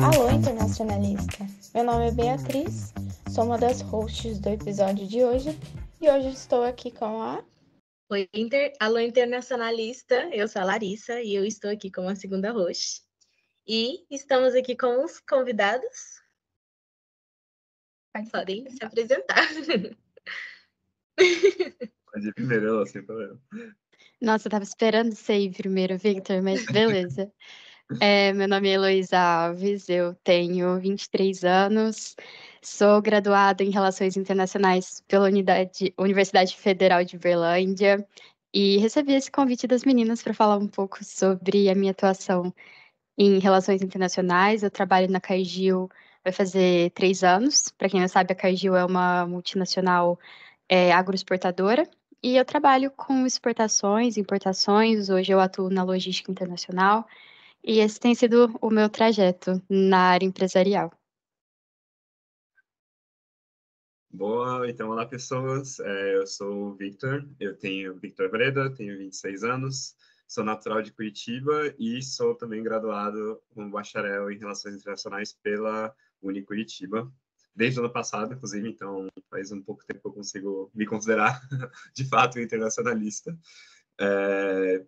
Alô, internacionalista! Meu nome é Beatriz, sou uma das hosts do episódio de hoje e hoje estou aqui com a... Oi, alô, internacionalista! Eu sou a Larissa e eu estou aqui como a segunda host. E estamos aqui com os convidados. Podem se apresentar. Pode ir primeiro, sem problema. Nossa, eu tava esperando você ir primeiro, Victor, mas beleza. Meu nome é Heloísa Alves, eu tenho 23 anos, sou graduada em Relações Internacionais pela Universidade Federal de Uberlândia e recebi esse convite das meninas para falar um pouco sobre a minha atuação em Relações Internacionais. Eu trabalho na Cargill, vai fazer 3 anos. Para quem não sabe, a Cargill é uma multinacional agroexportadora. E eu trabalho com exportações, importações. Hoje eu atuo na logística internacional. E esse tem sido o meu trajeto na área empresarial. Boa, então olá pessoas, eu sou o Victor, eu tenho Victor Breda, tenho 26 anos, sou natural de Curitiba e sou também graduado como bacharel em Relações Internacionais pela Curitiba, desde o ano passado, inclusive, então faz um pouco tempo que eu consigo me considerar de fato internacionalista.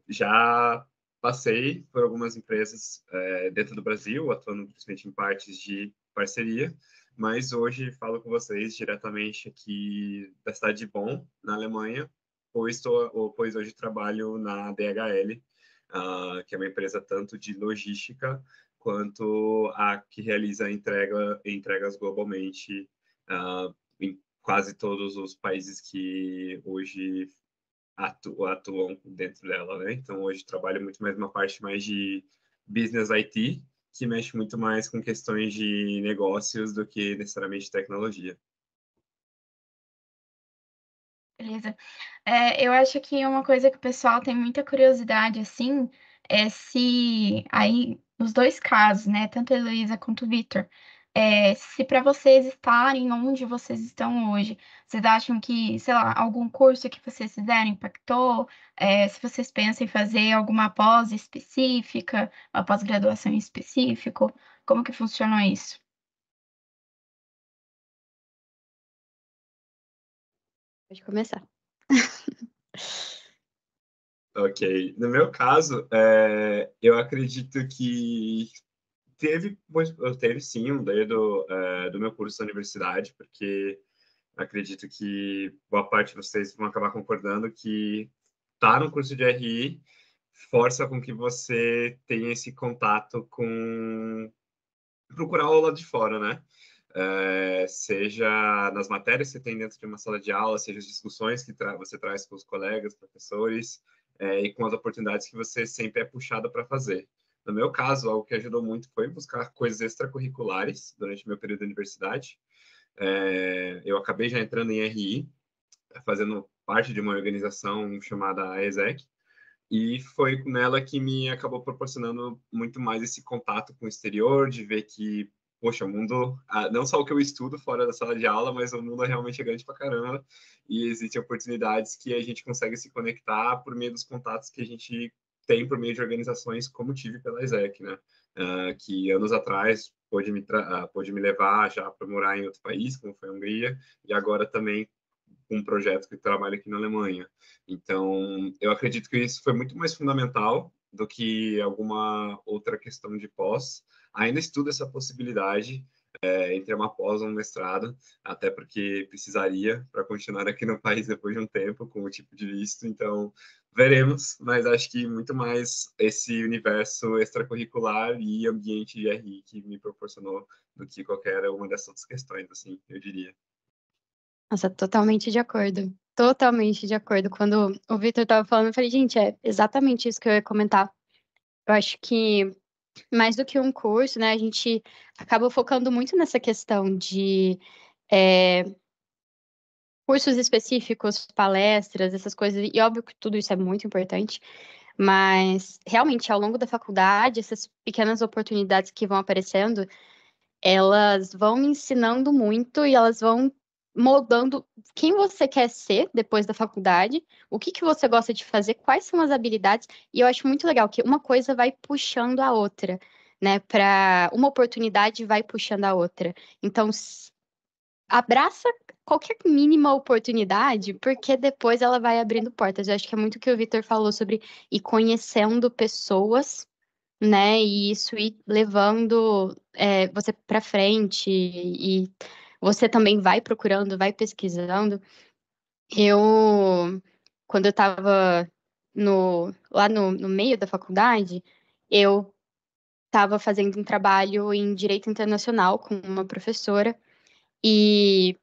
Já passei por algumas empresas dentro do Brasil, atuando principalmente em partes de parceria, mas hoje falo com vocês diretamente aqui da cidade de Bonn, na Alemanha, pois hoje trabalho na DHL, que é uma empresa tanto de logística quanto a que realiza entregas globalmente em quase todos os países que hoje atuam dentro dela, né? Então, hoje trabalho muito mais uma parte mais de business IT, que mexe muito mais com questões de negócios do que necessariamente tecnologia. Beleza. Eu acho que uma coisa que o pessoal tem muita curiosidade, assim, é se aí, nos dois casos, né, tanto a Heloísa quanto o Victor, se para vocês estarem onde vocês estão hoje, vocês acham que, sei lá, algum curso que vocês fizeram impactou? Se vocês pensam em fazer alguma pós específica, uma pós-graduação em específico, como que funcionou isso? Pode começar. Ok. No meu caso, eu acredito que teve sim um dedo do meu curso da universidade, porque acredito que boa parte de vocês vão acabar concordando que estar no curso de RI força com que você tenha esse contato com procurar o lado de fora, né? Seja nas matérias que você tem dentro de uma sala de aula, seja as discussões que você traz com os colegas, professores, e com as oportunidades que você sempre é puxado para fazer. No meu caso, algo que ajudou muito foi buscar coisas extracurriculares durante meu período de universidade. Eu acabei já entrando em RI, fazendo parte de uma organização chamada ESEC, e foi nela que me acabou proporcionando muito mais esse contato com o exterior, de ver que, poxa, o mundo, não só o que eu estudo fora da sala de aula, mas o mundo realmente é grande pra caramba, e existem oportunidades que a gente consegue se conectar por meio dos contatos que a gente tem por meio de organizações como tive pela ESEC, né? Que anos atrás pôde me levar já para morar em outro país, como foi a Hungria, e agora também um projeto que trabalha aqui na Alemanha. Então, eu acredito que isso foi muito mais fundamental do que alguma outra questão de pós. Ainda estudo essa possibilidade entre uma pós ou um mestrado, até porque precisaria para continuar aqui no país depois de um tempo com o tipo de visto. Então, veremos, mas acho que muito mais esse universo extracurricular e ambiente de RI que me proporcionou do que qualquer uma dessas outras questões, assim, eu diria. Nossa, totalmente de acordo. Totalmente de acordo. Quando o Victor estava falando, eu falei, gente, é exatamente isso que eu ia comentar. Eu acho que mais do que um curso, né, a gente acaba focando muito nessa questão de cursos específicos, palestras, essas coisas, e óbvio que tudo isso é muito importante, mas realmente ao longo da faculdade, essas pequenas oportunidades que vão aparecendo, elas vão me ensinando muito e elas vão moldando quem você quer ser depois da faculdade, o que você gosta de fazer, quais são as habilidades, e eu acho muito legal que uma coisa vai puxando a outra, né? Para uma oportunidade vai puxando a outra. Então, abraça qualquer mínima oportunidade, porque depois ela vai abrindo portas. Eu acho que é muito o que o Vitor falou sobre ir conhecendo pessoas, né? E isso ir levando você para frente e você também vai procurando, vai pesquisando. Eu, quando eu estava lá no meio da faculdade, eu estava fazendo um trabalho em Direito Internacional com uma professora e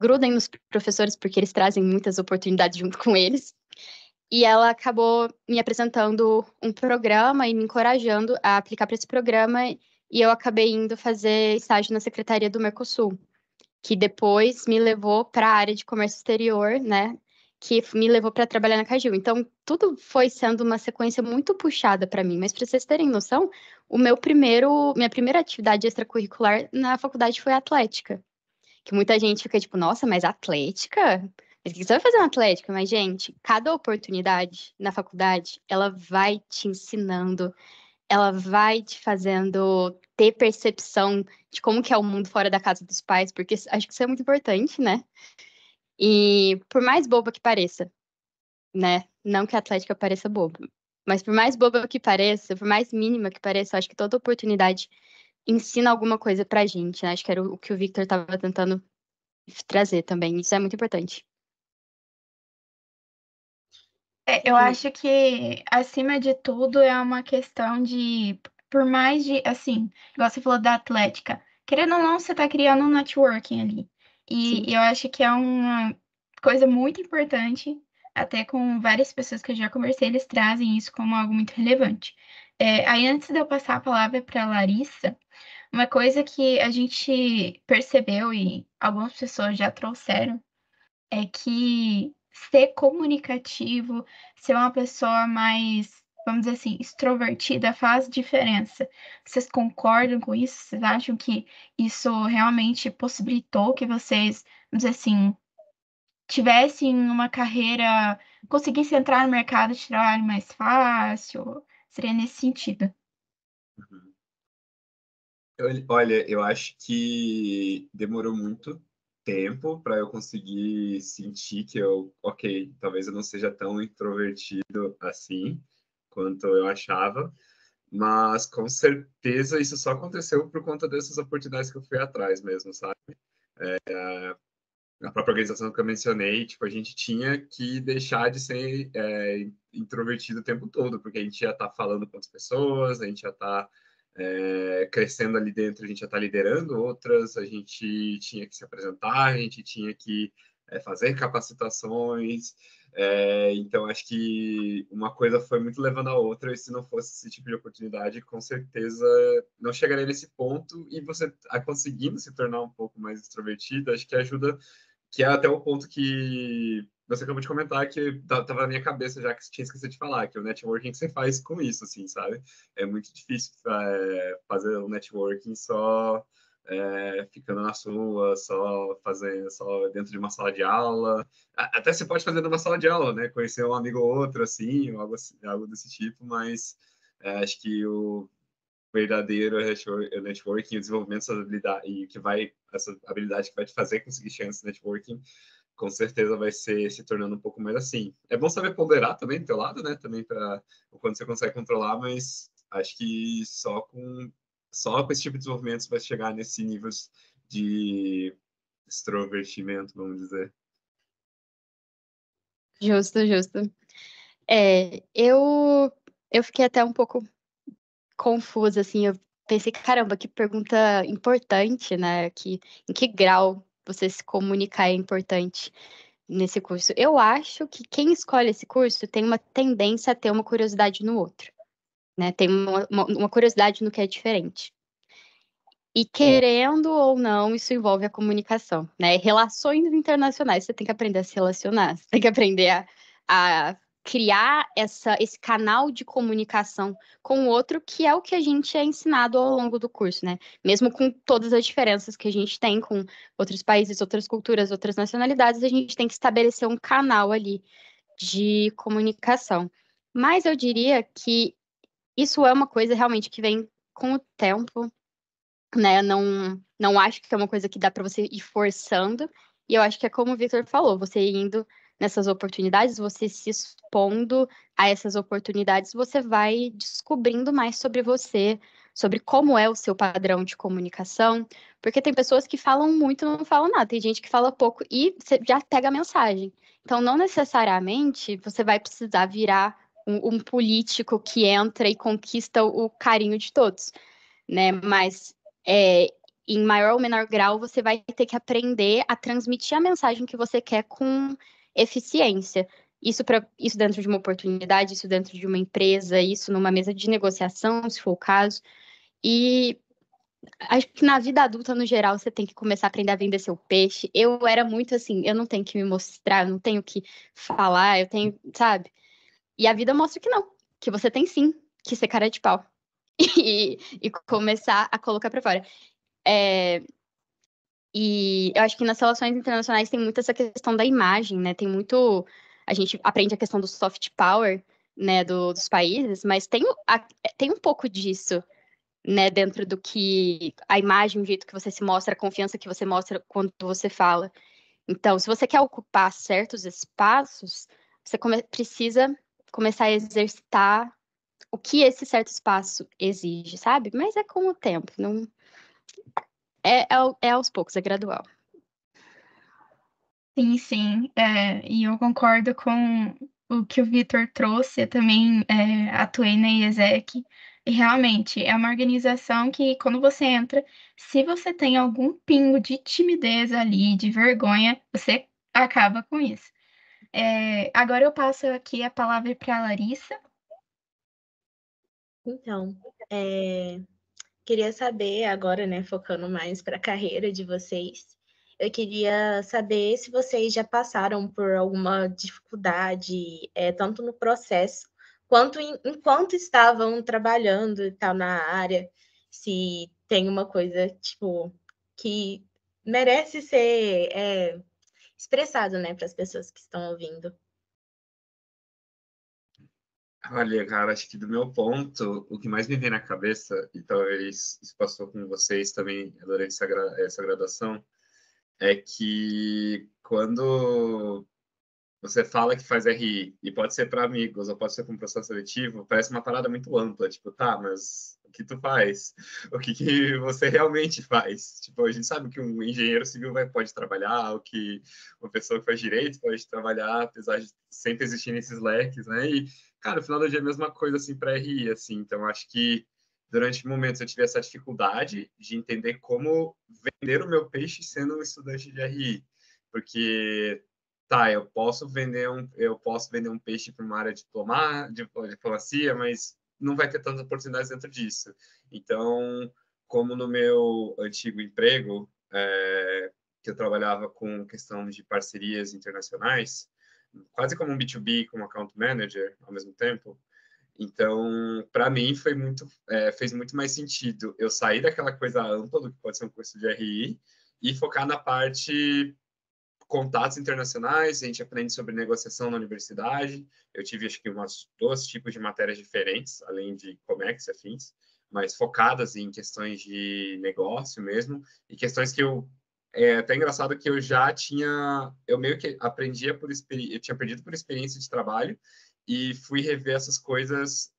grudem nos professores porque eles trazem muitas oportunidades junto com eles. E ela acabou me apresentando um programa e me encorajando a aplicar para esse programa, e eu acabei indo fazer estágio na Secretaria do Mercosul, que depois me levou para a área de comércio exterior, né? Que me levou para trabalhar na Cargill. Então, tudo foi sendo uma sequência muito puxada para mim. Mas, para vocês terem noção, minha primeira atividade extracurricular na faculdade foi atlética. Que muita gente fica tipo, nossa, mas atlética? Mas o que você vai fazer na atlética? Mas, gente, cada oportunidade na faculdade, ela vai te ensinando, ela vai te fazendo ter percepção de como que é o mundo fora da casa dos pais, porque acho que isso é muito importante, né? E por mais boba que pareça, né? Não que a atlética pareça boba, mas por mais boba que pareça, por mais mínima que pareça, eu acho que toda oportunidade ensina alguma coisa pra gente, né? Acho que era o que o Victor estava tentando trazer também. Isso é muito importante. Eu acho que, acima de tudo, é uma questão de, por mais de, assim, igual você falou da atlética, querendo ou não, você tá criando um networking ali. Sim. E eu acho que é uma coisa muito importante, até com várias pessoas que eu já conversei, eles trazem isso como algo muito relevante. Aí, antes de eu passar a palavra para a Larissa, uma coisa que a gente percebeu e algumas pessoas já trouxeram é que ser comunicativo, ser uma pessoa mais, vamos dizer assim, extrovertida faz diferença. Vocês concordam com isso? Vocês acham que isso realmente possibilitou que vocês, vamos dizer assim, tivessem uma carreira, conseguissem entrar no mercado de trabalho mais fácil? Seria nesse sentido. Uhum. Olha, eu acho que demorou muito tempo para eu conseguir sentir que ok, talvez eu não seja tão introvertido assim quanto eu achava, mas com certeza isso só aconteceu por conta dessas oportunidades que eu fui atrás mesmo, sabe? A própria organização que eu mencionei, tipo, a gente tinha que deixar de ser introvertido o tempo todo, porque a gente ia estar falando com as pessoas, a gente ia estar crescendo ali dentro, a gente ia estar liderando outras, a gente tinha que se apresentar, a gente tinha que fazer capacitações. Então, acho que uma coisa foi muito levando a outra, e se não fosse esse tipo de oportunidade, com certeza não chegaria nesse ponto, e você conseguindo se tornar um pouco mais extrovertido, acho que ajuda, que é até o ponto que você acabou de comentar, que tava na minha cabeça já, que tinha esquecido de falar, que é o networking que você faz com isso, assim, sabe? É muito difícil fazer o networking só ficando na sua, só fazendo, só dentro de uma sala de aula. Até você pode fazer numa sala de aula, né? Conhecer um amigo ou outro, assim, ou algo, assim, algo desse tipo, mas acho que o verdadeiro networking, o desenvolvimento dessa habilidade, e que vai, essa habilidade que vai te fazer conseguir chegar nesse networking, com certeza vai ser se tornando um pouco mais assim. É bom saber ponderar também do teu lado, né? Também para quando você consegue controlar, mas acho que só com esse tipo de desenvolvimento você vai chegar nesse nível de extrovertimento, vamos dizer. Justo, justo. Eu fiquei até um pouco confusa, assim, eu pensei, caramba, que pergunta importante, né? Em que grau você se comunicar é importante nesse curso? Eu acho que quem escolhe esse curso tem uma tendência a ter uma curiosidade no outro, né? Tem uma curiosidade no que é diferente. E querendo ou não, isso envolve a comunicação, né? Relações internacionais, você tem que aprender a se relacionar, você tem que aprender a criar esse canal de comunicação com o outro, que é o que a gente é ensinado ao longo do curso, né? Mesmo com todas as diferenças que a gente tem com outros países, outras culturas, outras nacionalidades, a gente tem que estabelecer um canal ali de comunicação. Mas eu diria que isso é uma coisa realmente que vem com o tempo, né? Não acho que é uma coisa que dá para você ir forçando. E eu acho que é como o Victor falou, você indo nessas oportunidades, você se expondo a essas oportunidades, você vai descobrindo mais sobre você, sobre como é o seu padrão de comunicação, porque tem pessoas que falam muito e não falam nada, tem gente que fala pouco e você já pega a mensagem. Então, não necessariamente você vai precisar virar um político que entra e conquista o carinho de todos, né? Mas é, em maior ou menor grau, você vai ter que aprender a transmitir a mensagem que você quer com eficiência. Isso dentro de uma oportunidade, isso dentro de uma empresa, isso numa mesa de negociação, se for o caso. E acho que na vida adulta, no geral, você tem que começar a aprender a vender seu peixe. Eu era muito assim, eu não tenho que me mostrar, eu não tenho que falar, eu tenho, sabe? E a vida mostra que não, que você tem sim que ser cara de pau. E começar a colocar para fora. E eu acho que nas relações internacionais tem muito essa questão da imagem, né? Tem muito. A gente aprende a questão do soft power, né, dos países, mas tem um pouco disso, né, dentro do que a imagem, o jeito que você se mostra, a confiança que você mostra quando você fala. Então, se você quer ocupar certos espaços, você precisa começar a exercitar o que esse certo espaço exige, sabe? Mas é com o tempo, não é aos poucos, é gradual. Sim, sim, e eu concordo com o que o Vitor trouxe. Eu também atuei na IESEC, e realmente é uma organização que, quando você entra, se você tem algum pingo de timidez ali, de vergonha, você acaba com isso. Agora eu passo aqui a palavra para a Larissa. Então, queria saber agora, né, focando mais para a carreira de vocês, eu queria saber se vocês já passaram por alguma dificuldade, tanto no processo, quanto enquanto estavam trabalhando e tal na área, se tem uma coisa, tipo, que merece ser expressado, né, para as pessoas que estão ouvindo. Olha, cara, acho que do meu ponto, o que mais me vem na cabeça, e talvez isso passou com vocês também durante essa graduação, é que quando você fala que faz RI, e pode ser para amigos, ou pode ser para um processo seletivo, parece uma parada muito ampla, tipo, tá, mas o que tu faz? O que você realmente faz? Tipo, a gente sabe que um engenheiro civil pode trabalhar, o que uma pessoa que faz direito pode trabalhar, apesar de sempre existirem esses leques, né? E, cara, no final do dia é a mesma coisa, assim, para RI, assim, então acho que durante momentos eu tive essa dificuldade de entender como vender o meu peixe sendo um estudante de RI, porque tá, eu posso vender um peixe para uma área de diplomacia, mas não vai ter tantas oportunidades dentro disso. Então, como no meu antigo emprego, que eu trabalhava com questão de parcerias internacionais, quase como um B2B, como account manager ao mesmo tempo. Então, para mim fez muito mais sentido eu sair daquela coisa ampla do que pode ser um curso de RI e focar na parte contatos internacionais, a gente aprende sobre negociação na universidade. Eu tive, acho que, umas 2 tipos de matérias diferentes, além de Comex e afins, mas focadas em questões de negócio mesmo, e questões que é até engraçado que eu meio que aprendia eu tinha aprendido por experiência de trabalho, e fui rever essas coisas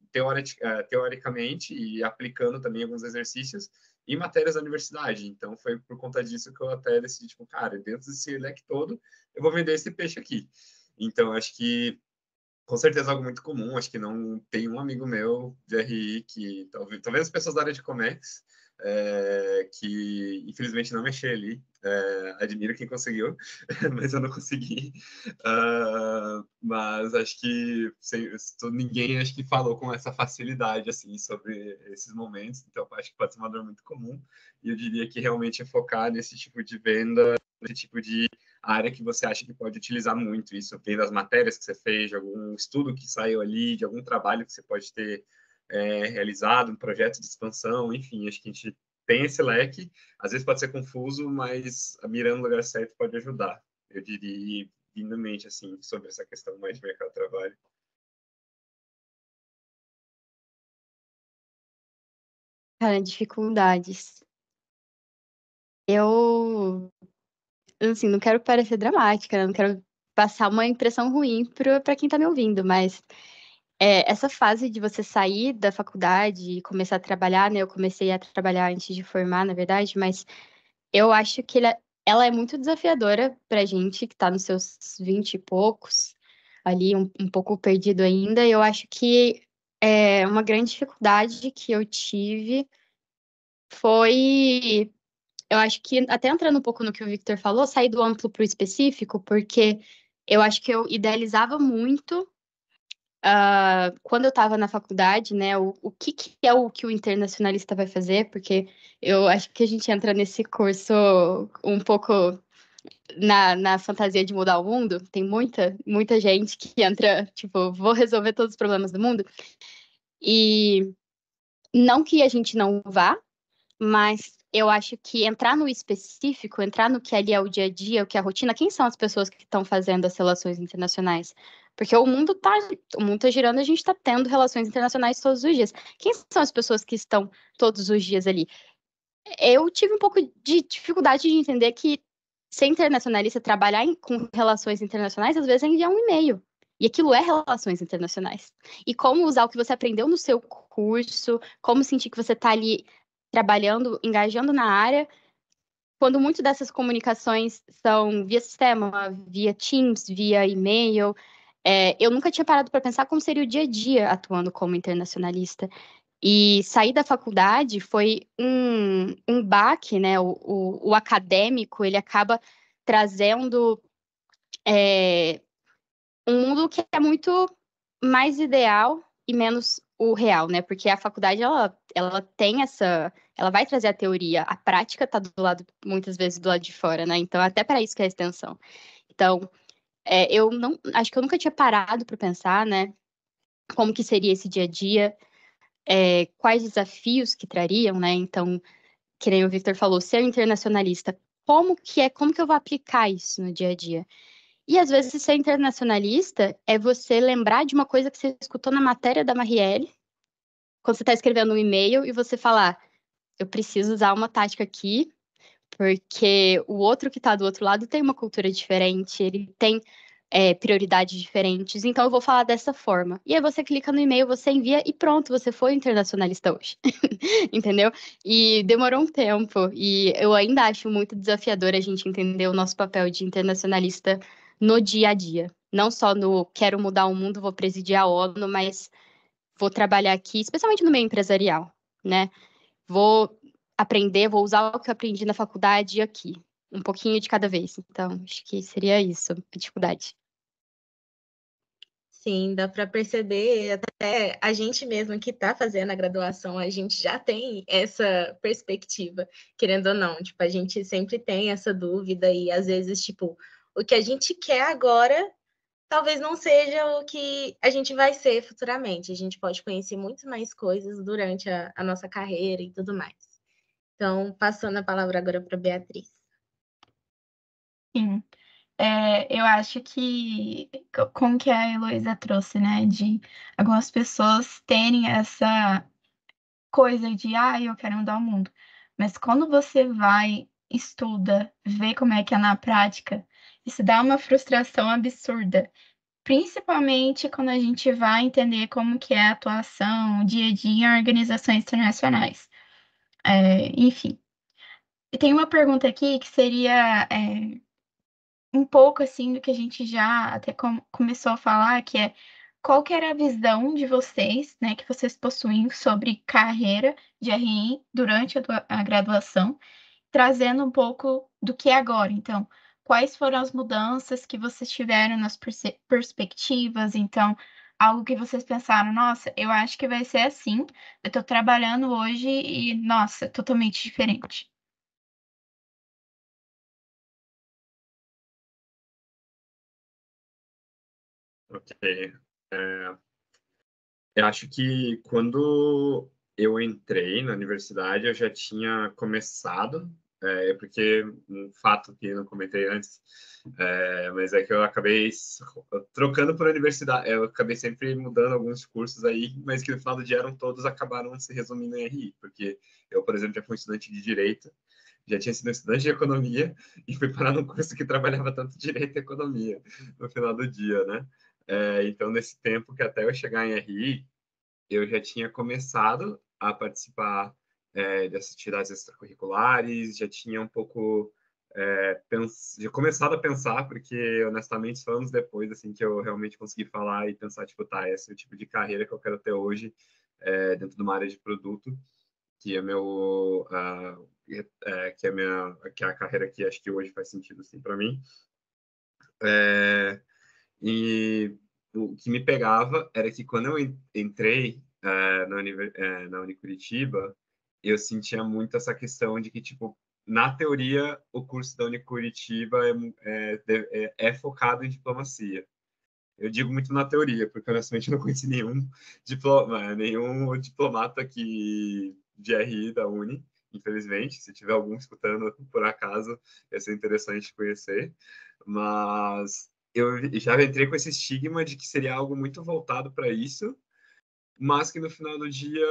teoricamente e aplicando também alguns exercícios em matérias da universidade. Então, foi por conta disso que eu até decidi, tipo, cara, dentro desse leque todo, eu vou vender esse peixe aqui. Então, acho que, com certeza, é algo muito comum. Acho que não tem um amigo meu de RI que, talvez as pessoas da área de Comex, que infelizmente não mexer ali. Admiro quem conseguiu, mas eu não consegui. Mas acho que ninguém acho que falou com essa facilidade assim sobre esses momentos. Então acho que pode ser uma dor muito comum. E eu diria que realmente é focar nesse tipo de venda, nesse tipo de a área que você acha que pode utilizar muito isso? Tem das matérias que você fez, de algum estudo que saiu ali, de algum trabalho que você pode ter realizado, um projeto de expansão, enfim, acho que a gente tem esse leque, às vezes pode ser confuso, mas mirando no lugar certo pode ajudar, eu diria lindamente, assim, sobre essa questão mais de mercado de trabalho. Cara, dificuldades. Eu, assim, não quero parecer dramática, né? Não quero passar uma impressão ruim para quem tá me ouvindo, mas essa fase de você sair da faculdade e começar a trabalhar, né? Eu comecei a trabalhar antes de formar, na verdade, mas eu acho que ela é muito desafiadora pra gente que tá nos seus 20 e poucos, ali, um pouco perdido ainda. Eu acho que uma grande dificuldade que eu tive foi, eu acho que, até entrando um pouco no que o Victor falou, sair do amplo para o específico, porque eu acho que eu idealizava muito, quando eu estava na faculdade, né, o que é o que o internacionalista vai fazer, porque eu acho que a gente entra nesse curso um pouco na fantasia de mudar o mundo. Tem muita gente que entra, tipo, vou resolver todos os problemas do mundo, e não que a gente não vá, mas eu acho que entrar no específico, entrar no que ali é o dia a dia, o que é a rotina, quem são as pessoas que estão fazendo as relações internacionais? Porque o mundo tá girando, a gente está tendo relações internacionais todos os dias. Quem são as pessoas que estão todos os dias ali? Eu tive um pouco de dificuldade de entender que ser internacionalista, trabalhar com relações internacionais, às vezes é enviar um e-mail. E aquilo é relações internacionais. E como usar o que você aprendeu no seu curso, como sentir que você está ali trabalhando, engajando na área, quando muito dessas comunicações são via sistema, via Teams, via e-mail. Eu nunca tinha parado para pensar como seria o dia a dia atuando como internacionalista. E sair da faculdade foi um baque, né? O acadêmico, ele acaba trazendo um mundo que é muito mais ideal e menos o real, né? Porque a faculdade, ela tem ela vai trazer a teoria, a prática tá do lado, muitas vezes, do lado de fora, né? Então, até para isso que é a extensão. Então, eu não, acho que eu nunca tinha parado para pensar, né? Como que seria esse dia a dia, quais desafios que trariam, né? Então, que nem o Victor falou, ser internacionalista, como que eu vou aplicar isso no dia a dia? E às vezes ser internacionalista é você lembrar de uma coisa que você escutou na matéria da Marielle, quando você está escrevendo um e-mail e você falar, eu preciso usar uma tática aqui, porque o outro que está do outro lado tem uma cultura diferente, ele tem prioridades diferentes, então eu vou falar dessa forma. E aí você clica no e-mail, você envia e pronto, você foi internacionalista hoje. Entendeu? E demorou um tempo, e eu ainda acho muito desafiador a gente entender o nosso papel de internacionalista no dia a dia. Não só no quero mudar o mundo, vou presidir a ONU, mas vou trabalhar aqui, especialmente no meio empresarial, né? Vou aprender, vou usar o que eu aprendi na faculdade aqui, um pouquinho de cada vez. Então, acho que seria isso, a dificuldade. Sim, dá para perceber, até a gente mesmo que está fazendo a graduação, a gente já tem essa perspectiva, querendo ou não, tipo, a gente sempre tem essa dúvida e às vezes, tipo, o que a gente quer agora talvez não seja o que a gente vai ser futuramente. A gente pode conhecer muito mais coisas durante a nossa carreira e tudo mais. Então, passando a palavra agora para Beatriz. Sim. Eu acho que, como que a Heloísa trouxe, né, de algumas pessoas terem essa coisa de, eu quero mudar o mundo. Mas quando você vai, estuda, vê como é que é na prática, isso dá uma frustração absurda. Principalmente quando a gente vai entender como que é a atuação, o dia a dia em organizações internacionais. Enfim. E tem uma pergunta aqui que seria um pouco assim do que a gente já até começou a falar, que é qual que era a visão de vocês, né, que vocês possuem sobre carreira de RI durante a graduação, trazendo um pouco do que é agora. Então, quais foram as mudanças que vocês tiveram nas perspectivas? Então, algo que vocês pensaram, nossa, eu acho que vai ser assim, eu estou trabalhando hoje e, nossa, totalmente diferente. Ok. Eu acho que quando eu entrei na universidade, eu já tinha começado, porque um fato que eu não comentei antes, mas é que eu acabei trocando por universidade, eu acabei sempre mudando alguns cursos aí, mas que no final do dia todos acabaram se resumindo em RI, porque eu, por exemplo, já fui estudante de Direito, já tinha sido estudante de Economia e fui parar num curso que trabalhava tanto Direito e Economia no final do dia, né? Então, nesse tempo que até eu chegar em RI, eu já tinha começado a participar dessas atividades extracurriculares, já tinha um pouco já começado a pensar, porque honestamente só anos depois assim que eu realmente consegui falar e pensar tipo, tá, esse é o tipo de carreira que eu quero ter hoje dentro de uma área de produto, que é meu que é a carreira que acho que hoje faz sentido assim para mim. E o que me pegava era que quando eu entrei na Unicuritiba, eu sentia muito essa questão de que, tipo, na teoria, o curso da Unicuritiba é focado em diplomacia. Eu digo muito na teoria, porque honestamente eu não conheci nenhum diplomata de RI da Uni, infelizmente. Se tiver algum escutando por acaso, ia ser interessante conhecer. Mas eu já entrei com esse estigma de que seria algo muito voltado para isso, mas que no final do dia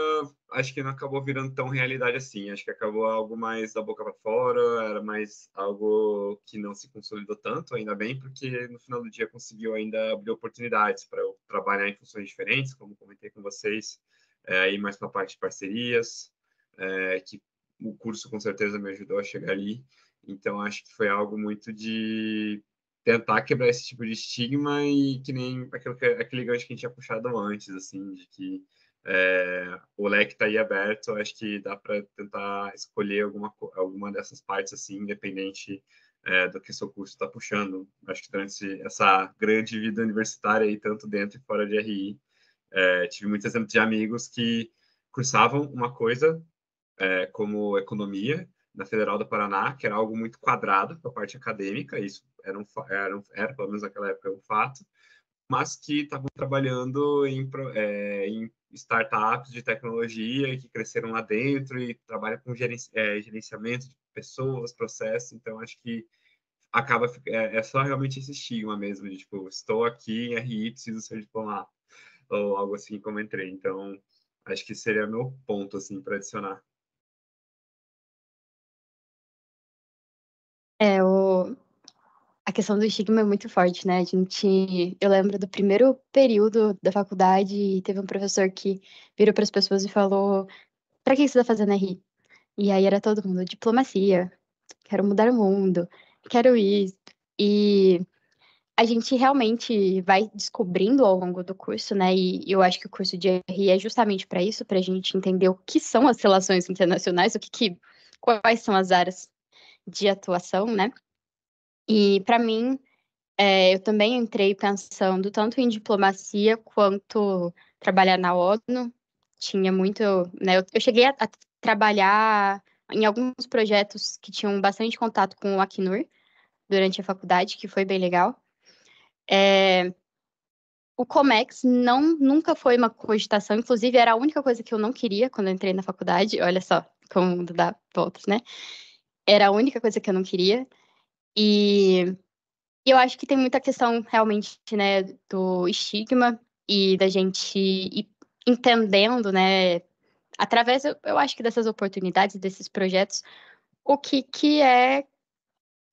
acho que não acabou virando tão realidade assim. Acho que acabou algo mais da boca para fora, era mais algo que não se consolidou tanto, ainda bem, porque no final do dia conseguiu ainda abrir oportunidades para eu trabalhar em funções diferentes, como comentei com vocês, ir mais para a parte de parcerias, que o curso com certeza me ajudou a chegar ali. Então acho que foi algo muito de tentar quebrar esse tipo de estigma e que nem aquele gancho que a gente tinha puxado antes, assim, de que o leque está aí aberto, acho que dá para tentar escolher alguma dessas partes, assim, independente do que seu curso está puxando. Acho que durante essa grande vida universitária, aí, tanto dentro e fora de RI, tive muitos exemplos de amigos que cursavam uma coisa como economia na Federal do Paraná, que era algo muito quadrado para a parte acadêmica, isso era, pelo menos naquela época, um fato, mas que estavam trabalhando em startups de tecnologia e que cresceram lá dentro e trabalham com gerenciamento de pessoas, processos, então acho que acaba só realmente esse estigma mesmo de tipo, estou aqui em RI, preciso ser diplomata, ou algo assim como entrei, então acho que seria meu ponto assim para adicionar. A questão do estigma é muito forte, né? Eu lembro do primeiro período da faculdade e teve um professor que virou para as pessoas e falou: "Para que você está fazendo RI?" E aí era todo mundo: "Diplomacia, quero mudar o mundo, quero isso." E a gente realmente vai descobrindo ao longo do curso, né? E eu acho que o curso de RI é justamente para isso, para a gente entender o que são as relações internacionais, quais são as áreas de atuação, né? E para mim, eu também entrei pensando tanto em diplomacia quanto trabalhar na ONU. Tinha muito, né? Eu cheguei a trabalhar em alguns projetos que tinham bastante contato com o Acnur durante a faculdade, que foi bem legal. O Comex nunca foi uma cogitação, inclusive era a única coisa que eu não queria quando eu entrei na faculdade. Olha só como o mundo dá voltas, né? Era a única coisa que eu não queria. E eu acho que tem muita questão realmente, né, do estigma e da gente ir entendendo, né, através, eu acho que dessas oportunidades, desses projetos, o que é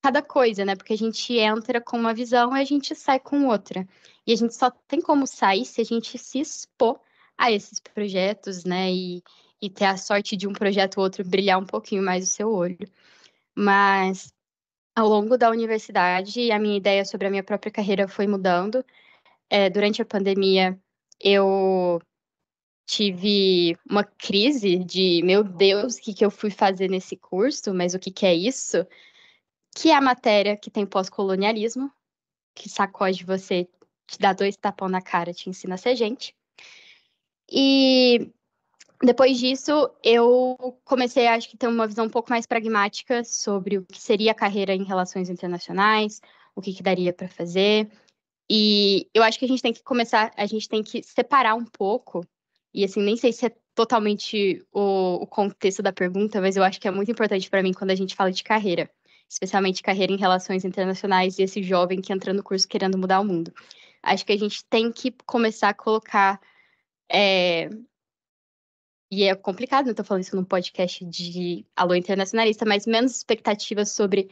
cada coisa, né? Porque a gente entra com uma visão e a gente sai com outra. E a gente só tem como sair se a gente se expor a esses projetos, né? E ter a sorte de um projeto ou outro brilhar um pouquinho mais o seu olho. Mas ao longo da universidade, a minha ideia sobre a minha própria carreira foi mudando. Durante a pandemia, eu tive uma crise de, meu Deus, o que que eu fui fazer nesse curso? Mas o que que é isso? Que é a matéria que tem pós-colonialismo, que sacode você, te dá 2 tapão na cara, te ensina a ser gente. E depois disso, eu comecei, acho que, ter uma visão um pouco mais pragmática sobre o que seria a carreira em relações internacionais, o que daria para fazer. E eu acho que a gente tem que separar um pouco, e assim, nem sei se é totalmente o contexto da pergunta, mas eu acho que é muito importante para mim quando a gente fala de carreira, especialmente carreira em relações internacionais e esse jovem que entra no curso querendo mudar o mundo. Acho que a gente tem que começar a colocar. E é complicado, não tô falando isso num podcast de alô internacionalista, mas menos expectativas sobre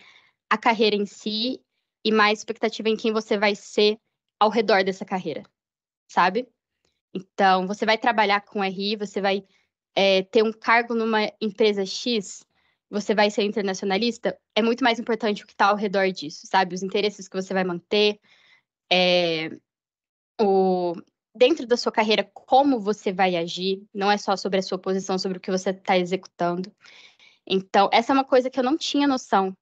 a carreira em si e mais expectativa em quem você vai ser ao redor dessa carreira, sabe? Então, você vai trabalhar com RI, você vai ter um cargo numa empresa X, você vai ser internacionalista, é muito mais importante o que está ao redor disso, sabe? Os interesses que você vai manter, o... dentro da sua carreira, como você vai agir, não é só sobre a sua posição, sobre o que você está executando. Então, essa é uma coisa que eu não tinha noção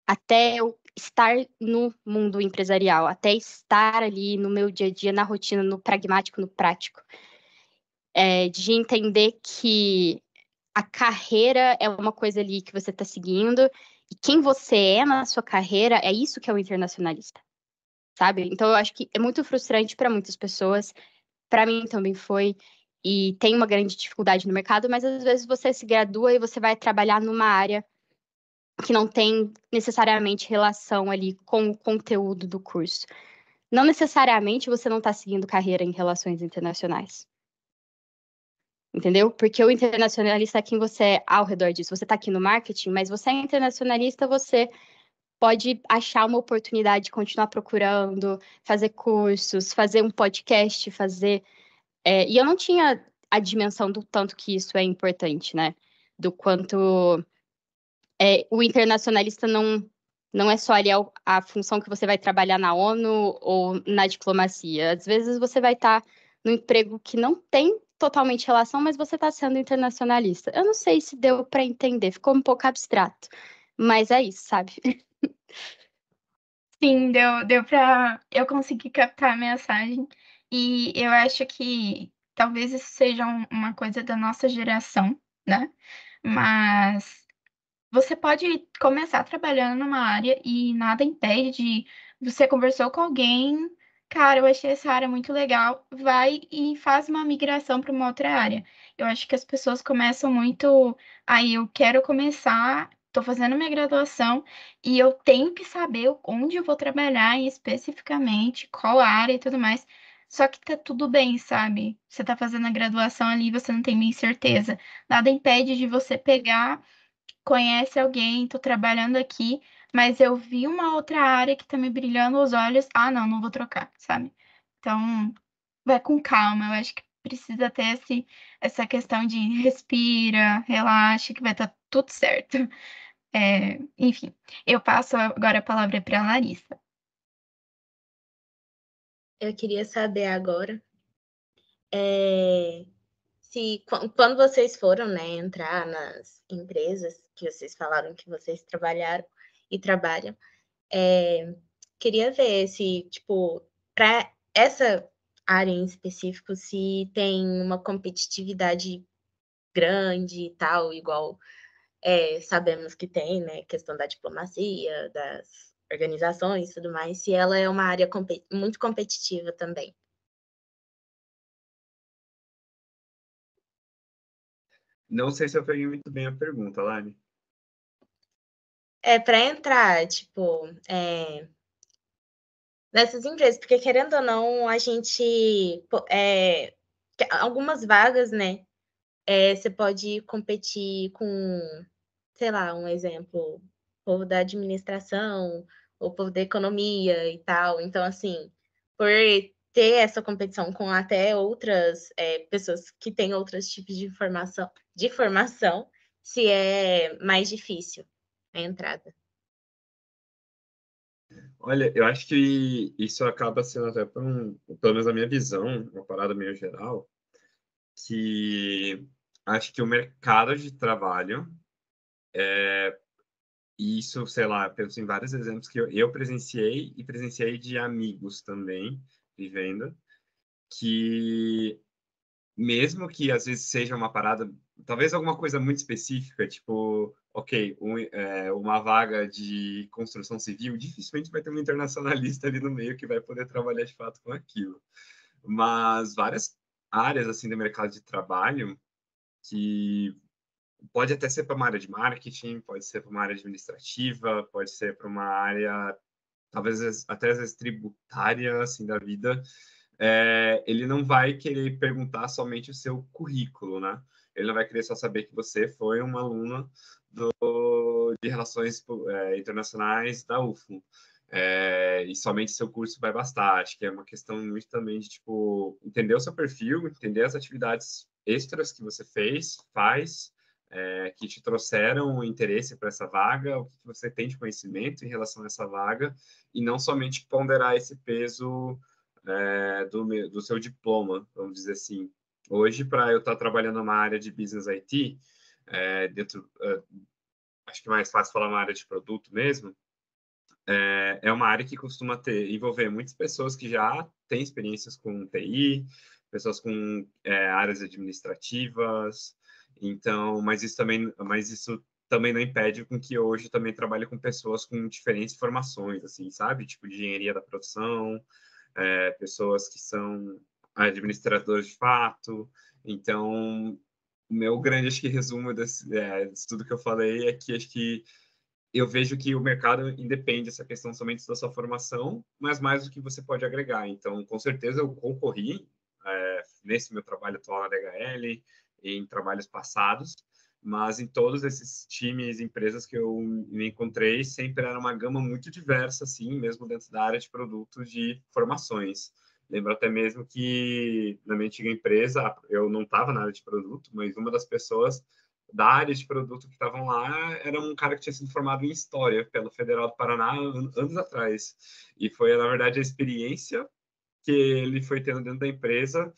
até eu estar no mundo empresarial, até estar ali no meu dia a dia, na rotina, no pragmático, no prático. De entender que a carreira é uma coisa ali que você está seguindo, e quem você é na sua carreira é isso que é o internacionalista, sabe? Então, eu acho que é muito frustrante para muitas pessoas, para mim também foi, e tem uma grande dificuldade no mercado, mas às vezes você se gradua e você vai trabalhar numa área que não tem necessariamente relação ali com o conteúdo do curso. Não necessariamente você não está seguindo carreira em relações internacionais. Entendeu? Porque o internacionalista é quem você é ao redor disso. Você está aqui no marketing, mas você é internacionalista, você pode achar uma oportunidade de continuar procurando, fazer cursos, fazer um podcast, fazer. E eu não tinha a dimensão do tanto que isso é importante, né? Do quanto o internacionalista não é só ali a função que você vai trabalhar na ONU ou na diplomacia. Às vezes você vai estar num emprego que não tem totalmente relação, mas você está sendo internacionalista. Eu não sei se deu para entender, ficou um pouco abstrato, mas é isso, sabe? Sim, deu pra eu conseguir captar a mensagem. E eu acho que talvez isso seja uma coisa da nossa geração, né? Mas você pode começar trabalhando numa área e nada impede de você conversou com alguém, cara, eu achei essa área muito legal, vai e faz uma migração para uma outra área. Eu acho que as pessoas começam muito, aí eu quero começar, estou fazendo minha graduação e eu tenho que saber onde eu vou trabalhar especificamente, qual área e tudo mais. Só que tá tudo bem, sabe? Você tá fazendo a graduação ali, você não tem bem certeza. Nada impede de você pegar conhece alguém, tô trabalhando aqui, mas eu vi uma outra área que tá me brilhando os olhos. Ah, não, não vou trocar, sabe? Então, vai com calma. Eu acho que precisa ter essa questão de respira, relaxa, que vai estar tudo certo. Enfim, eu passo agora a palavra para a Larissa. Eu queria saber agora se quando vocês foram, né, entrar nas empresas que vocês falaram que vocês trabalharam e trabalham, queria ver se, tipo, para essa área em específico, se tem uma competitividade grande e tal, igual sabemos que tem, né, questão da diplomacia, das organizações e tudo mais, se ela é uma área muito competitiva também. Não sei se eu peguei muito bem a pergunta, Lani. Para entrar, tipo, nessas empresas, porque querendo ou não, a gente, algumas vagas, né, você pode competir com, sei lá, um exemplo, povo da administração, o povo da economia e tal. Então, assim, por ter essa competição com até outras pessoas que têm outros tipos de formação, se é mais difícil a entrada. Olha, eu acho que isso acaba sendo até, pelo menos a minha visão, uma parada meio geral, que acho que o mercado de trabalho, e isso, sei lá, penso em vários exemplos que eu presenciei e presenciei de amigos também, vivendo, que mesmo que às vezes seja uma parada, talvez alguma coisa muito específica, tipo, ok, uma vaga de construção civil, dificilmente vai ter um internacionalista ali no meio que vai poder trabalhar de fato com aquilo. Mas várias áreas assim do mercado de trabalho que pode até ser para uma área de marketing, pode ser para uma área administrativa, pode ser para uma área talvez até às vezes tributária assim da vida. Ele não vai querer perguntar somente o seu currículo, né? Ele não vai querer só saber que você foi uma aluna de Relações Internacionais da UFO. E somente seu curso vai bastar. Acho que é uma questão muito também de, tipo, entender o seu perfil, entender as atividades extras que você faz, que te trouxeram o interesse para essa vaga, o que você tem de conhecimento em relação a essa vaga, e não somente ponderar esse peso do seu diploma, vamos dizer assim. Hoje, para eu estar trabalhando numa área de Business IT, acho que é mais fácil falar uma área de produto mesmo, é uma área que costuma envolver muitas pessoas que já têm experiências com TI, pessoas com áreas administrativas, então, mas isso também não impede com que hoje também trabalhe com pessoas com diferentes formações, assim, sabe? Tipo de engenharia da produção, pessoas que são administradores de fato. Então, o meu grande, acho que, resumo disso tudo que eu falei é que acho que eu vejo que o mercado independe dessa questão somente da sua formação, mas mais do que você pode agregar. Então, com certeza, eu concorri nesse meu trabalho atual na DHL, em trabalhos passados, mas em todos esses times, empresas que eu me encontrei, sempre era uma gama muito diversa, assim, mesmo dentro da área de produtos de formações. Lembro até mesmo que na minha antiga empresa, eu não estava na área de produto, mas uma das pessoas da área de produto que estavam lá era um cara que tinha sido formado em História pelo Federal do Paraná anos atrás. E foi, na verdade, a experiência que ele foi tendo dentro da empresa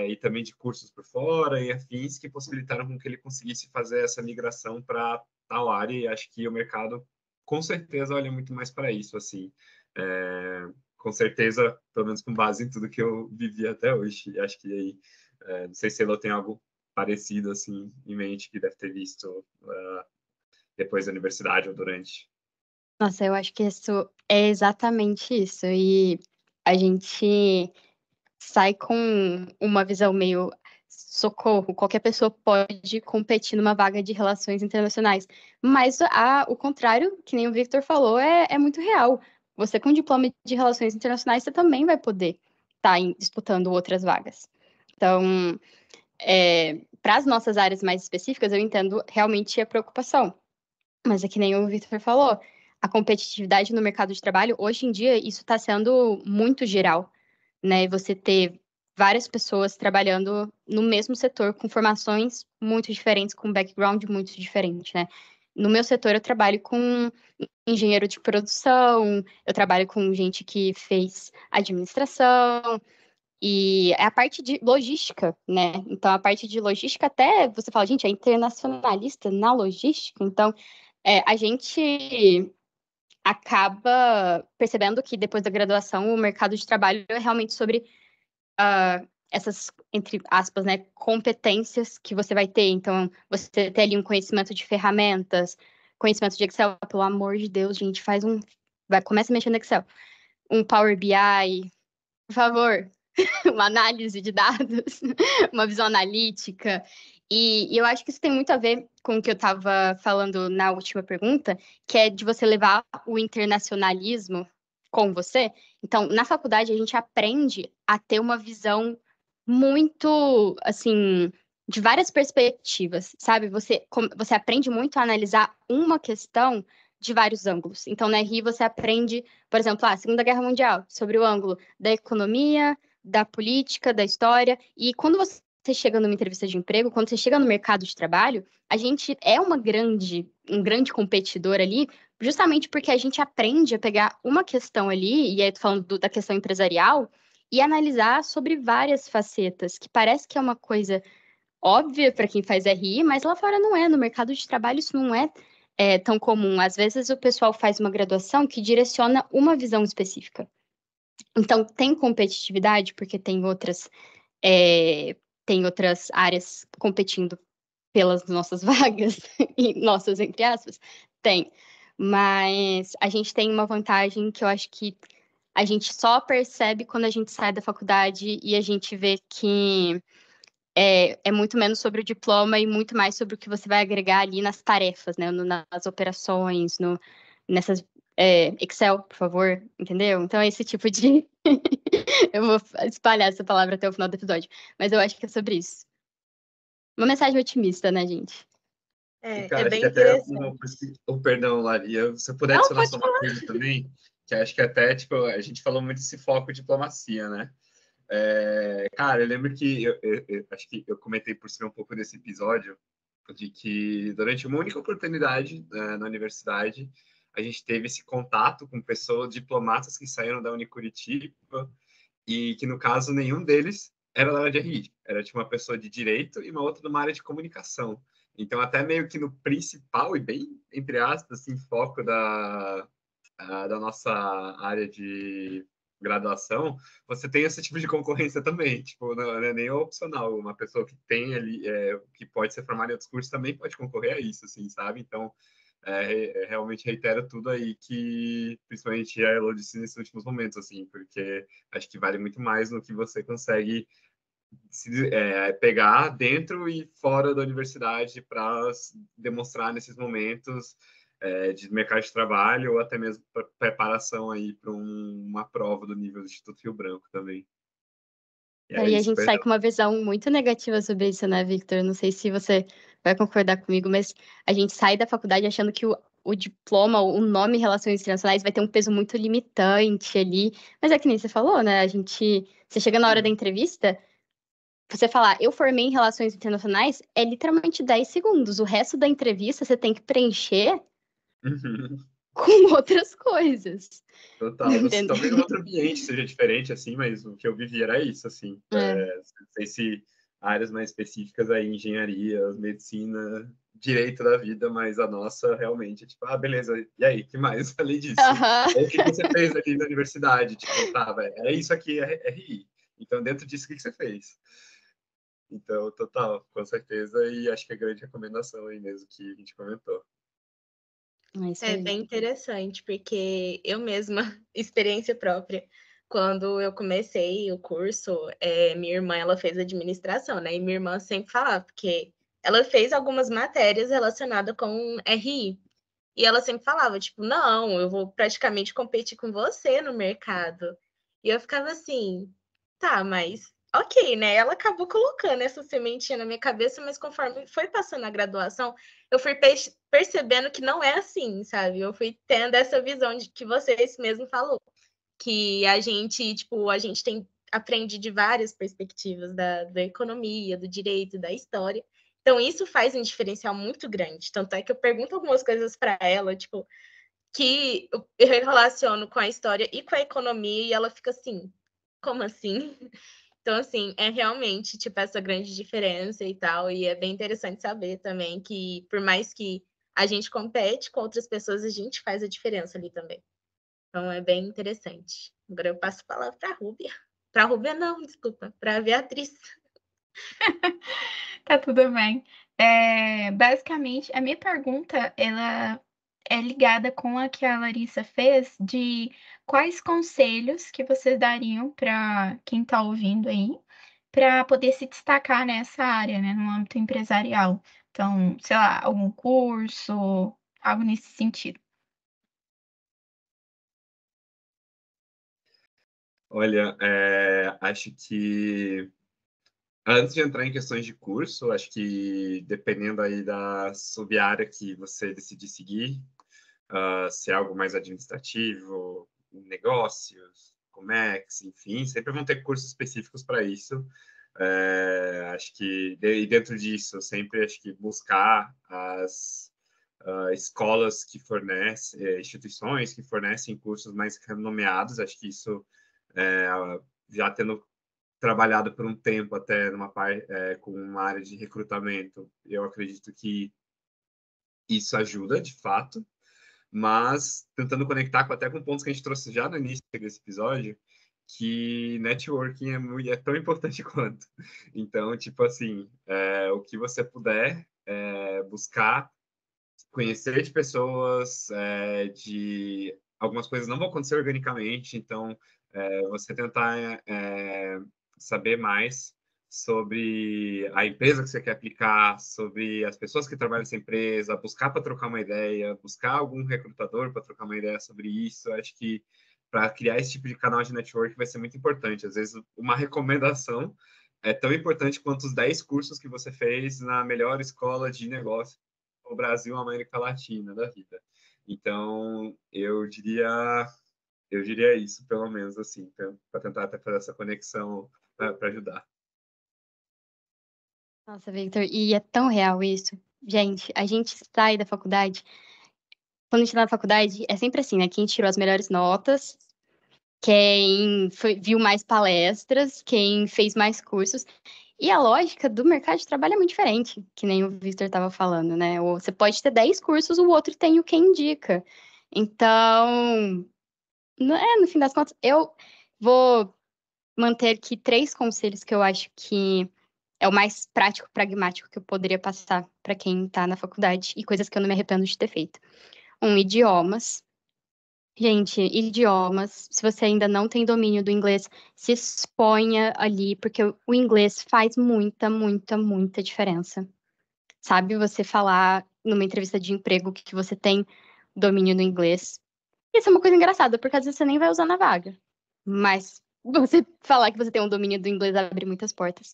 e também de cursos por fora e afins que possibilitaram com que ele conseguisse fazer essa migração para tal área. E acho que o mercado, com certeza, olha muito mais para isso, assim. Com certeza, pelo menos com base em tudo que eu vivi até hoje. E acho que aí, não sei se ela tem algo parecido, assim, em mente, que deve ter visto depois da universidade ou durante. Nossa, eu acho que isso é exatamente isso. E a gente sai com uma visão meio socorro, qualquer pessoa pode competir numa vaga de relações internacionais. Mas o contrário, que nem o Victor falou, é muito real. Você com diploma de relações internacionais, você também vai poder estar disputando outras vagas. Então, para as nossas áreas mais específicas, eu entendo realmente a preocupação. Mas é que nem o Victor falou, a competitividade no mercado de trabalho, hoje em dia, isso está sendo muito geral, né? Você ter várias pessoas trabalhando no mesmo setor, com formações muito diferentes, com background muito diferente, né? No meu setor, eu trabalho com engenheiro de produção, eu trabalho com gente que fez administração, e é a parte de logística, né? Então, a parte de logística, até você fala, gente, é internacionalista na logística, então a gente acaba percebendo que depois da graduação o mercado de trabalho é realmente sobre essas, entre aspas, né, competências que você vai ter. Então, você ter ali um conhecimento de ferramentas, conhecimento de Excel, pelo amor de Deus, gente, começa a mexer no Excel. Um Power BI, por favor, uma análise de dados, uma visão analítica. E eu acho que isso tem muito a ver com o que eu estava falando na última pergunta, que é de você levar o internacionalismo com você. Então, na faculdade, a gente aprende a ter uma visão muito, assim, de várias perspectivas, sabe? Você aprende muito a analisar uma questão de vários ângulos. Então, na RI, você aprende, por exemplo, a Segunda Guerra Mundial, sobre o ângulo da economia, da política, da história. E quando você chega numa entrevista de emprego, quando você chega no mercado de trabalho, a gente é um grande competidor ali, justamente porque a gente aprende a pegar uma questão ali, e aí tô falando da questão empresarial, e analisar sobre várias facetas, que parece que é uma coisa óbvia para quem faz RI, mas lá fora não é. No mercado de trabalho isso não é tão comum. Às vezes o pessoal faz uma graduação que direciona uma visão específica. Então, tem competitividade, porque tem outras áreas competindo pelas nossas vagas, e nossas entre aspas, tem. Mas a gente tem uma vantagem que eu acho que a gente só percebe quando a gente sai da faculdade e a gente vê que é muito menos sobre o diploma e muito mais sobre o que você vai agregar ali nas tarefas, né? Nas operações, nessas. Excel, por favor, entendeu? Então, esse tipo de. Eu vou espalhar essa palavra até o final do episódio, mas eu acho que é sobre isso. Uma mensagem otimista, né, gente? E, É cara, acho bem que até interessante. perdão, Laria, se eu puder Não, adicionar pode só uma falar. coisa também, que acho que até, tipo, a gente falou muito desse foco em diplomacia, né? Cara, eu lembro que eu acho que eu comentei por cima um pouco desse episódio, de que durante uma única oportunidade na universidade, a gente teve esse contato com pessoas, diplomatas que saíram da Unicuritiba, e que, no caso, nenhum deles era da área de RI. Era tipo uma pessoa de direito e uma outra de uma área de comunicação. Então, até meio que no principal e bem, entre aspas, assim, foco da nossa área de graduação, você tem esse tipo de concorrência também. Tipo, não é nem opcional. Uma pessoa que tem ali, que pode ser formada em outros cursos também pode concorrer a isso, assim, sabe? Então, realmente reitero tudo aí que, principalmente a Elo disse nesses últimos momentos, assim, porque acho que vale muito mais no que você consegue pegar dentro e fora da universidade para demonstrar nesses momentos de mercado de trabalho ou até mesmo preparação aí para uma prova do nível do Instituto Rio Branco também. E é E a isso, gente sai perdão. com uma visão muito negativa sobre isso, né, Victor? Não sei se você vai concordar comigo, mas a gente sai da faculdade achando que o diploma, o nome Relações Internacionais vai ter um peso muito limitante ali. Mas é que nem você falou, né? Você chega na hora da entrevista, você falar, eu formei em Relações Internacionais, é literalmente 10 segundos. O resto da entrevista você tem que preencher com outras coisas. Total. Entendeu? Talvez o outro ambiente seja diferente, assim, mas o que eu vivi era isso, assim. É. Não sei se áreas mais específicas aí, engenharia, medicina, direito da vida, mas a nossa realmente é tipo, beleza, e aí, que mais além disso? Aham. Ou o que você fez ali na universidade? Tipo, tá, é isso aqui, é RI. Então, dentro disso, o que você fez? Então, total, com certeza, e acho que é a grande recomendação aí mesmo que a gente comentou. É isso É aí. bem interessante, porque eu mesma, experiência própria, quando eu comecei o curso, minha irmã ela fez administração, né? E minha irmã sempre falava, porque ela fez algumas matérias relacionadas com RI. E ela sempre falava, tipo, não, eu vou praticamente competir com você no mercado. E eu ficava assim, tá, mas ok, né? Ela acabou colocando essa sementinha na minha cabeça, mas conforme foi passando a graduação, eu fui percebendo que não é assim, sabe? Eu fui tendo essa visão de que vocês mesmo falou, que a gente, tipo, a gente aprende de várias perspectivas da economia, do direito, da história. Então, isso faz um diferencial muito grande. Tanto é que eu pergunto algumas coisas para ela, tipo, que eu relaciono com a história e com a economia, e ela fica assim, como assim? Então, assim, é realmente, tipo, essa grande diferença e tal, e é bem interessante saber também que, por mais que a gente compete com outras pessoas, a gente faz a diferença ali também. Então, é bem interessante. Agora eu passo a palavra para a Rúbia. Para a Rúbia, não, desculpa, para a Beatriz. Tá tudo bem. Basicamente, a minha pergunta, ela é ligada com a que a Larissa fez de quais conselhos que vocês dariam para quem está ouvindo aí, para poder se destacar nessa área, né, no âmbito empresarial. Então, sei lá, algum curso, algo nesse sentido. Olha, acho que antes de entrar em questões de curso, acho que dependendo aí da sub-área que você decidir seguir, se é algo mais administrativo, negócios, Comex, enfim, sempre vão ter cursos específicos para isso. Acho que e dentro disso, sempre acho que buscar as escolas que fornecem, instituições que fornecem cursos mais renomeados, acho que isso já tendo trabalhado por um tempo até com uma área de recrutamento, eu acredito que isso ajuda, de fato, mas tentando conectar até com pontos que a gente trouxe já no início desse episódio, que networking é tão importante quanto. Então, tipo assim, o que você puder buscar conhecer de pessoas, de algumas coisas não vão acontecer organicamente, então você tentar saber mais sobre a empresa que você quer aplicar, sobre as pessoas que trabalham nessa empresa, buscar para trocar uma ideia, buscar algum recrutador para trocar uma ideia sobre isso. Acho que para criar esse tipo de canal de network vai ser muito importante. Às vezes, uma recomendação é tão importante quanto os 10 cursos que você fez na melhor escola de negócio do Brasil, América Latina da vida. Então, eu diria isso, pelo menos, assim, para tentar até fazer essa conexão para ajudar. Nossa, Victor, e é tão real isso. Gente, a gente sai da faculdade. Quando a gente tá na faculdade, é sempre assim, né? Quem tirou as melhores notas, quem viu mais palestras, quem fez mais cursos. E a lógica do mercado de trabalho é muito diferente, que nem o Victor estava falando, né? Você pode ter 10 cursos, o outro tem o que indica. Então, no fim das contas, eu vou manter aqui 3 conselhos que eu acho que é o mais prático, pragmático que eu poderia passar para quem está na faculdade e coisas que eu não me arrependo de ter feito. Idiomas. Gente, idiomas. Se você ainda não tem domínio do inglês, se exponha ali, porque o inglês faz muita, muita, muita diferença. Sabe, você falar numa entrevista de emprego que você tem domínio do inglês. Isso é uma coisa engraçada, porque às vezes você nem vai usar na vaga. Mas você falar que você tem um domínio do inglês abre muitas portas.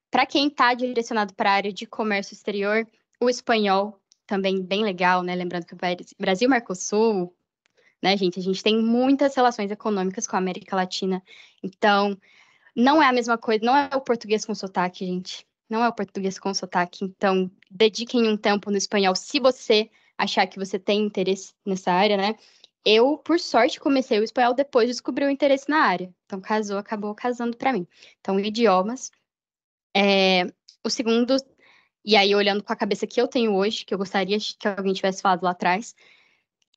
Para quem está direcionado para a área de comércio exterior, o espanhol também bem legal, né? Lembrando que o Brasil, Mercosul, né, gente? A gente tem muitas relações econômicas com a América Latina. Então, não é a mesma coisa, não é o português com sotaque, gente. Não é o português com sotaque. Então, dediquem um tempo no espanhol, se você achar que você tem interesse nessa área, né? Eu, por sorte, comecei o espanhol depois de descobrir o interesse na área. Então, acabou casando para mim. Então, idiomas. O segundo, e aí olhando com a cabeça que eu tenho hoje, que eu gostaria que alguém tivesse falado lá atrás,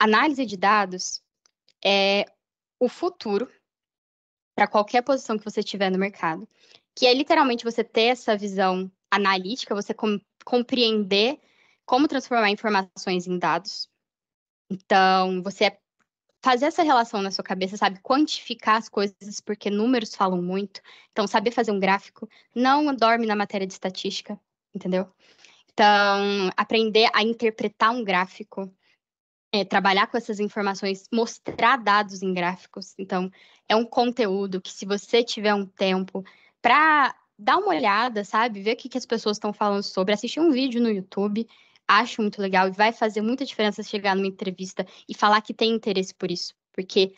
análise de dados é o futuro para qualquer posição que você tiver no mercado, que é literalmente você ter essa visão analítica, você compreender como transformar informações em dados. Então, você fazer essa relação na sua cabeça, sabe? Quantificar as coisas, porque números falam muito. Então, saber fazer um gráfico. Não dorme na matéria de estatística, entendeu? Então, aprender a interpretar um gráfico, trabalhar com essas informações, mostrar dados em gráficos. Então, é um conteúdo que, se você tiver um tempo para dar uma olhada, sabe? Ver o que as pessoas estão falando sobre, assistir um vídeo no YouTube, acho muito legal e vai fazer muita diferença chegar numa entrevista e falar que tem interesse por isso. Porque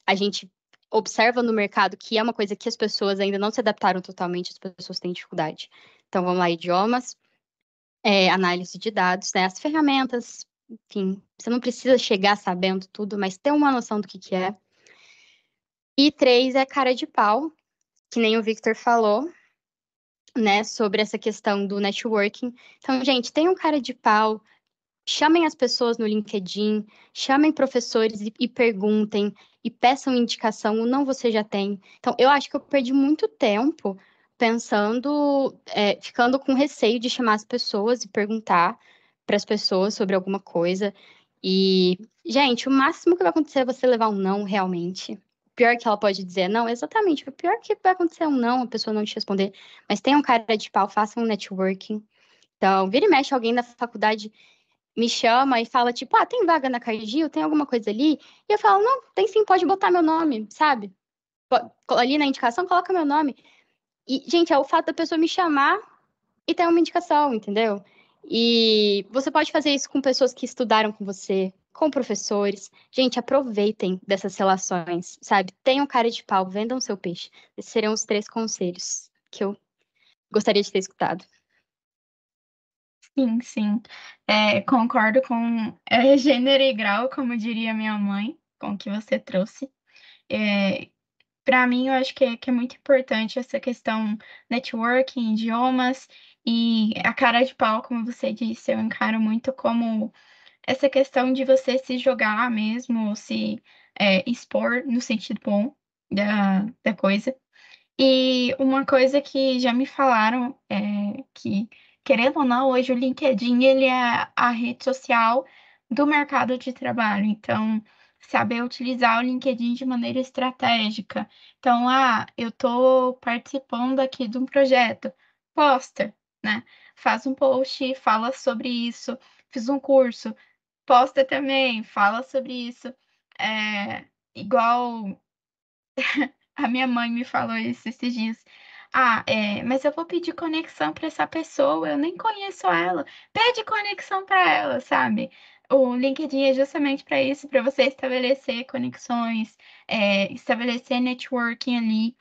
a gente observa no mercado que é uma coisa que as pessoas ainda não se adaptaram totalmente, as pessoas têm dificuldade. Então, vamos lá, idiomas, análise de dados, né? As ferramentas, enfim, você não precisa chegar sabendo tudo, mas ter uma noção do que é. E 3 é cara de pau, que nem o Victor falou, né, sobre essa questão do networking. Então, gente, tenham cara de pau, chamem as pessoas no LinkedIn, chamem professores e perguntem, e peçam indicação, ou não você já tem. Então, eu acho que eu perdi muito tempo pensando, ficando com receio de chamar as pessoas e perguntar para as pessoas sobre alguma coisa. E, gente, o máximo que vai acontecer é você levar um não realmente. O pior que ela pode dizer é não, exatamente. O pior que vai acontecer é um não, a pessoa não te responder. Mas tenham cara de pau, façam um networking. Então, vira e mexe, alguém da faculdade me chama e fala, tipo, tem vaga na Cargill, tem alguma coisa ali? E eu falo, não, tem sim, pode botar meu nome, sabe? Ali na indicação, coloca meu nome. E, gente, é o fato da pessoa me chamar e ter uma indicação, entendeu? E você pode fazer isso com pessoas que estudaram com você, com professores. Gente, aproveitem dessas relações, sabe? Tenham cara de pau, vendam seu peixe. Esses seriam os 3 conselhos que eu gostaria de ter escutado. Sim, sim. Concordo com gênero e grau, como diria minha mãe, com o que você trouxe. Para mim, eu acho que é muito importante essa questão networking, idiomas e a cara de pau, como você disse, eu encaro muito como essa questão de você se jogar mesmo, se expor no sentido bom da coisa. E uma coisa que já me falaram, que querendo ou não, hoje o LinkedIn ele é a rede social do mercado de trabalho. Então, saber utilizar o LinkedIn de maneira estratégica. Então, eu estou participando aqui de um projeto, posta, né? Faz um post, fala sobre isso. Fiz um curso, posta também, fala sobre isso. Igual a minha mãe me falou isso esses dias. Mas eu vou pedir conexão para essa pessoa, eu nem conheço ela. Pede conexão para ela, sabe? O LinkedIn é justamente para isso, para você estabelecer conexões, estabelecer networking ali.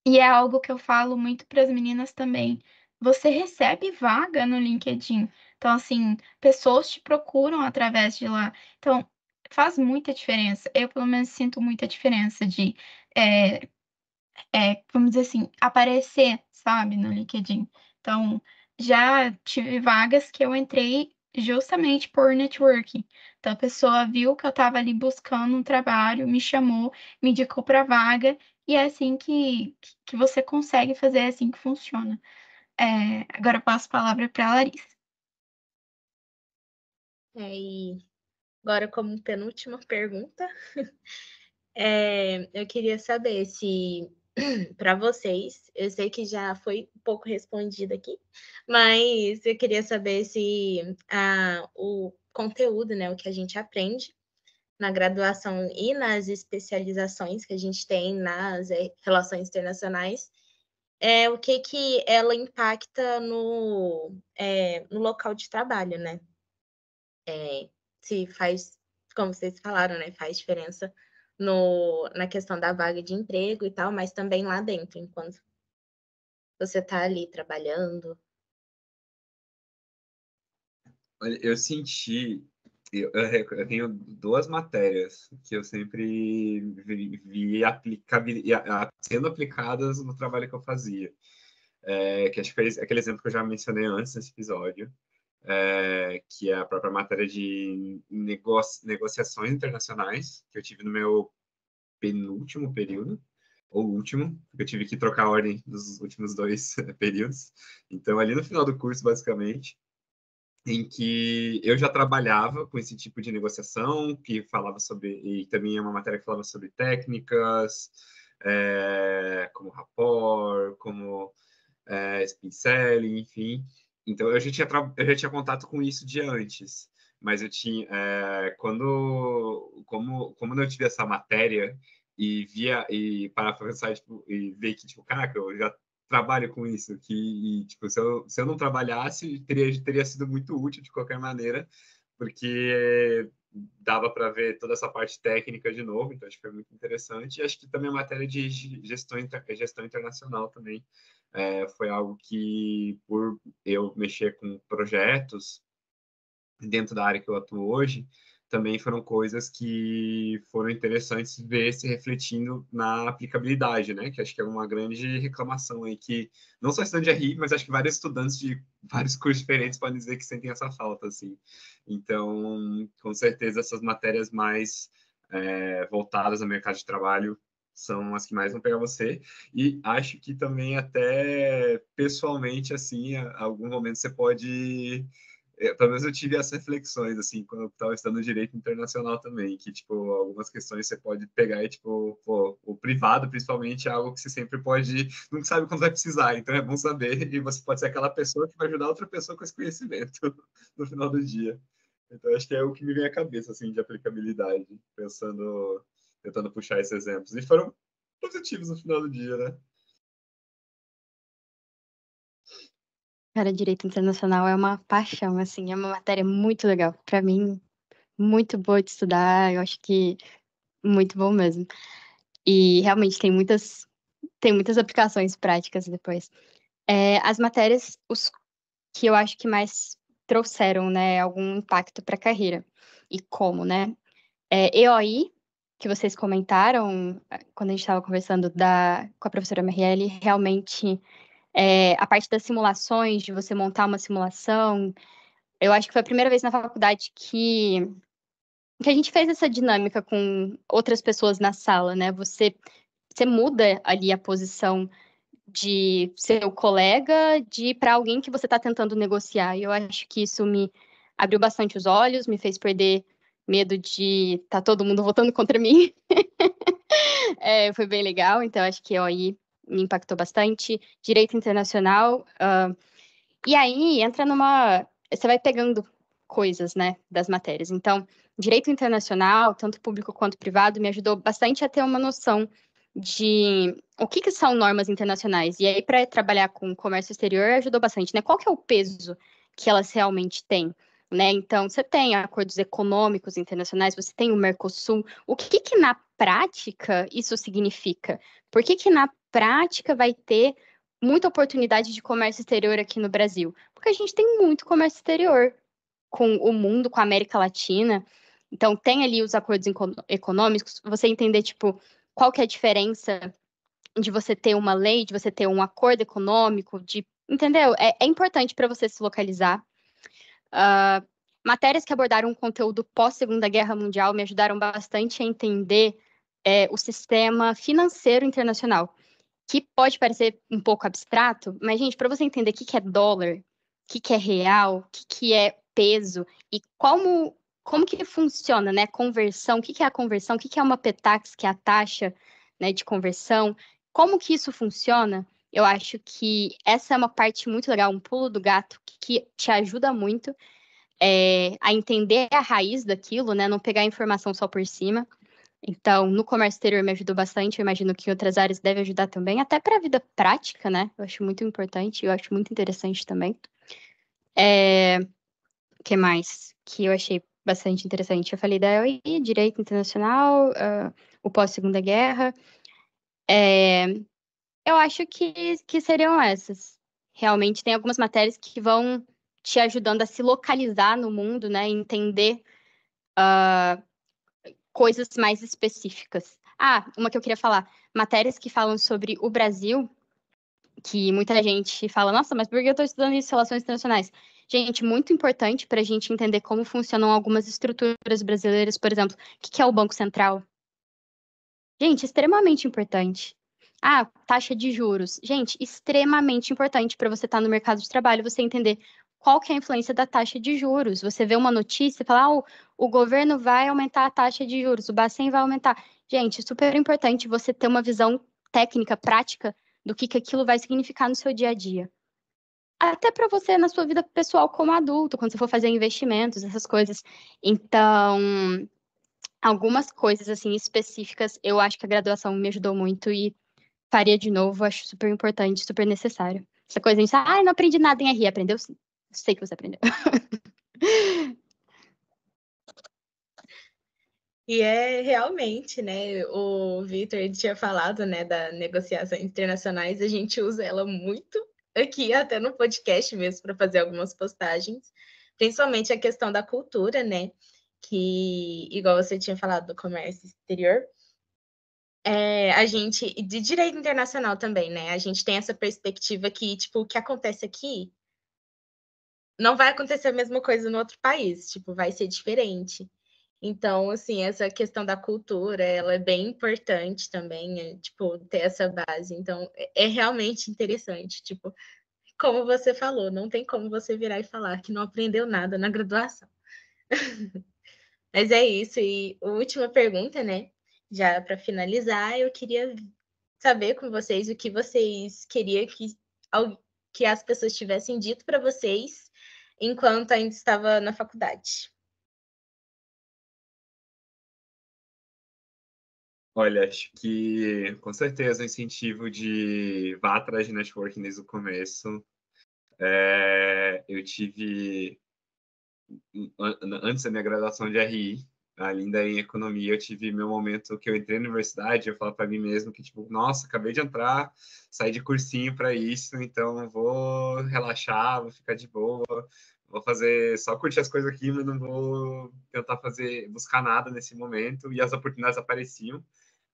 E é algo que eu falo muito para as meninas também. Você recebe vaga no LinkedIn. Então, assim, pessoas te procuram através de lá. Então, faz muita diferença. Eu, pelo menos, sinto muita diferença de, é, vamos dizer assim, aparecer, sabe, no LinkedIn. Então, já tive vagas que eu entrei justamente por networking. Então, a pessoa viu que eu estava ali buscando um trabalho, me chamou, me indicou para vaga, e é assim que você consegue fazer, é assim que funciona. Agora eu passo a palavra para a Larissa. E agora, como penúltima pergunta, eu queria saber se, para vocês, eu sei que já foi um pouco respondido aqui, mas eu queria saber se o conteúdo, né, o que a gente aprende na graduação e nas especializações que a gente tem nas relações internacionais, o que ela impacta no local de trabalho, né? Se faz, como vocês falaram, né? Faz diferença na questão da vaga de emprego e tal, mas também lá dentro, enquanto você está ali trabalhando. Olha, eu senti. Eu tenho duas matérias que eu sempre vi sendo aplicadas no trabalho que eu fazia. Que acho que foi aquele exemplo que eu já mencionei antes nesse episódio, que é a própria matéria de negociações internacionais, que eu tive no meu penúltimo período, ou último, porque eu tive que trocar a ordem dos últimos dois períodos. Então, ali no final do curso, basicamente, em que eu já trabalhava com esse tipo de negociação, que falava sobre, e também é uma matéria que falava sobre técnicas, como rapport, como spin selling, enfim. Então, eu já tinha contato com isso de antes, mas eu tinha, como eu tive essa matéria e via, e para pensar, tipo, e ver que, tipo, caraca, eu já trabalho com isso, tipo, se eu não trabalhasse, teria sido muito útil de qualquer maneira, porque dava para ver toda essa parte técnica de novo, então acho que foi muito interessante. E acho que também a matéria de gestão internacional também foi algo que, por eu mexer com projetos dentro da área que eu atuo hoje, também foram coisas que foram interessantes ver se refletindo na aplicabilidade, né? Que acho que é uma grande reclamação aí que não só estudante de RI, mas acho que vários estudantes de vários cursos diferentes podem dizer que sentem essa falta, assim. Então, com certeza, essas matérias mais voltadas ao mercado de trabalho são as que mais vão pegar você. E acho que também até pessoalmente, assim, a algum momento você pode pelo menos eu tive essas reflexões, assim, quando eu estava estudando direito internacional também, que, tipo, algumas questões você pode pegar e, tipo, pô, o privado, principalmente, é algo que você sempre pode, nunca sabe quando vai precisar, então é bom saber, e você pode ser aquela pessoa que vai ajudar outra pessoa com esse conhecimento no final do dia. Então, acho que é o que me vem à cabeça, assim, de aplicabilidade, tentando puxar esses exemplos. E foram positivos no final do dia, né? Cara, direito internacional é uma paixão, assim, é uma matéria muito legal. Para mim, muito boa de estudar, eu acho que muito bom mesmo. E realmente tem muitas aplicações práticas depois. As matérias, os que eu acho que mais trouxeram, né, algum impacto para a carreira. E como, né? EOI, que vocês comentaram quando a gente estava conversando com a professora Marielle, realmente a parte das simulações, de você montar uma simulação, eu acho que foi a primeira vez na faculdade que a gente fez essa dinâmica com outras pessoas na sala, né? Você muda ali a posição de seu colega de para alguém que você está tentando negociar. E eu acho que isso me abriu bastante os olhos, me fez perder medo de tá todo mundo votando contra mim. Foi bem legal, então acho que aí me impactou bastante. Direito internacional, e aí entra numa. Você vai pegando coisas, né, das matérias. Então, direito internacional, tanto público quanto privado, me ajudou bastante a ter uma noção de o que são normas internacionais. E aí, para trabalhar com comércio exterior, ajudou bastante, né? Qual que é o peso que elas realmente têm? Né? Então, você tem acordos econômicos internacionais, você tem o Mercosul. O que na prática isso significa? Por que na prática vai ter muita oportunidade de comércio exterior aqui no Brasil? Porque a gente tem muito comércio exterior com o mundo, com a América Latina. Então, tem ali os acordos econômicos, você entender, tipo, qual que é a diferença de você ter uma lei, de você ter um acordo econômico, entendeu? É importante para você se localizar. Matérias que abordaram um conteúdo pós-Segunda Guerra Mundial me ajudaram bastante a entender o sistema financeiro internacional, que pode parecer um pouco abstrato, mas, gente, para você entender o que é dólar, o que é real, o que é peso e como que funciona, né? Conversão, o que é a conversão, o que é uma PETAX, que é a taxa, né, de conversão, como que isso funciona? Eu acho que essa é uma parte muito legal, um pulo do gato que te ajuda muito a entender a raiz daquilo, né? Não pegar a informação só por cima. Então, no comércio exterior me ajudou bastante, eu imagino que em outras áreas deve ajudar também, até para a vida prática, né? Eu acho muito importante, eu acho muito interessante também. O que mais que eu achei bastante interessante? Eu falei da OI, Direito Internacional, o pós-Segunda Guerra. Eu acho que seriam essas. Realmente tem algumas matérias que vão te ajudando a se localizar no mundo, né? Entender coisas mais específicas. Uma que eu queria falar, matérias que falam sobre o Brasil, que muita gente fala, nossa, mas por que eu estou estudando isso, relações internacionais? Gente, muito importante para a gente entender como funcionam algumas estruturas brasileiras, por exemplo, o que é o Banco Central? Gente, extremamente importante. Taxa de juros. Gente, extremamente importante para você estar no mercado de trabalho, você entender qual que é a influência da taxa de juros. Você vê uma notícia e fala, o governo vai aumentar a taxa de juros, o Bacen vai aumentar. Gente, super importante você ter uma visão técnica, prática, do que aquilo vai significar no seu dia a dia. Até para você na sua vida pessoal como adulto, quando você for fazer investimentos, essas coisas. Então, algumas coisas assim específicas, eu acho que a graduação me ajudou muito e faria de novo, acho super importante, super necessário. Essa coisa de, não aprendi nada em RI, aprendeu sim. Sei que você aprendeu. E é realmente, né? O Vitor tinha falado, né, da negociações internacionais, a gente usa ela muito aqui, até no podcast mesmo, para fazer algumas postagens, principalmente a questão da cultura, né? Que, igual você tinha falado do comércio exterior, a gente, de direito internacional também, né? A gente tem essa perspectiva que, tipo, o que acontece aqui não vai acontecer a mesma coisa no outro país, tipo, vai ser diferente. Então, assim, essa questão da cultura, ela é bem importante também, tipo, ter essa base. Então, é realmente interessante, tipo, como você falou, não tem como você virar e falar que não aprendeu nada na graduação. Mas é isso, e a última pergunta, né? Já para finalizar, eu queria saber com vocês o que vocês queriam que as pessoas tivessem dito para vocês enquanto ainda estava na faculdade. Olha, acho que com certeza o incentivo de vá atrás de networking desde o começo. Eu tive, antes da minha graduação de RI, ainda em economia, eu tive meu momento que eu entrei na universidade, eu falo para mim mesmo que, tipo, nossa, acabei de entrar, saí de cursinho para isso, então vou relaxar, vou ficar de boa, vou fazer, só curtir as coisas aqui, mas não vou tentar buscar nada nesse momento, e as oportunidades apareciam.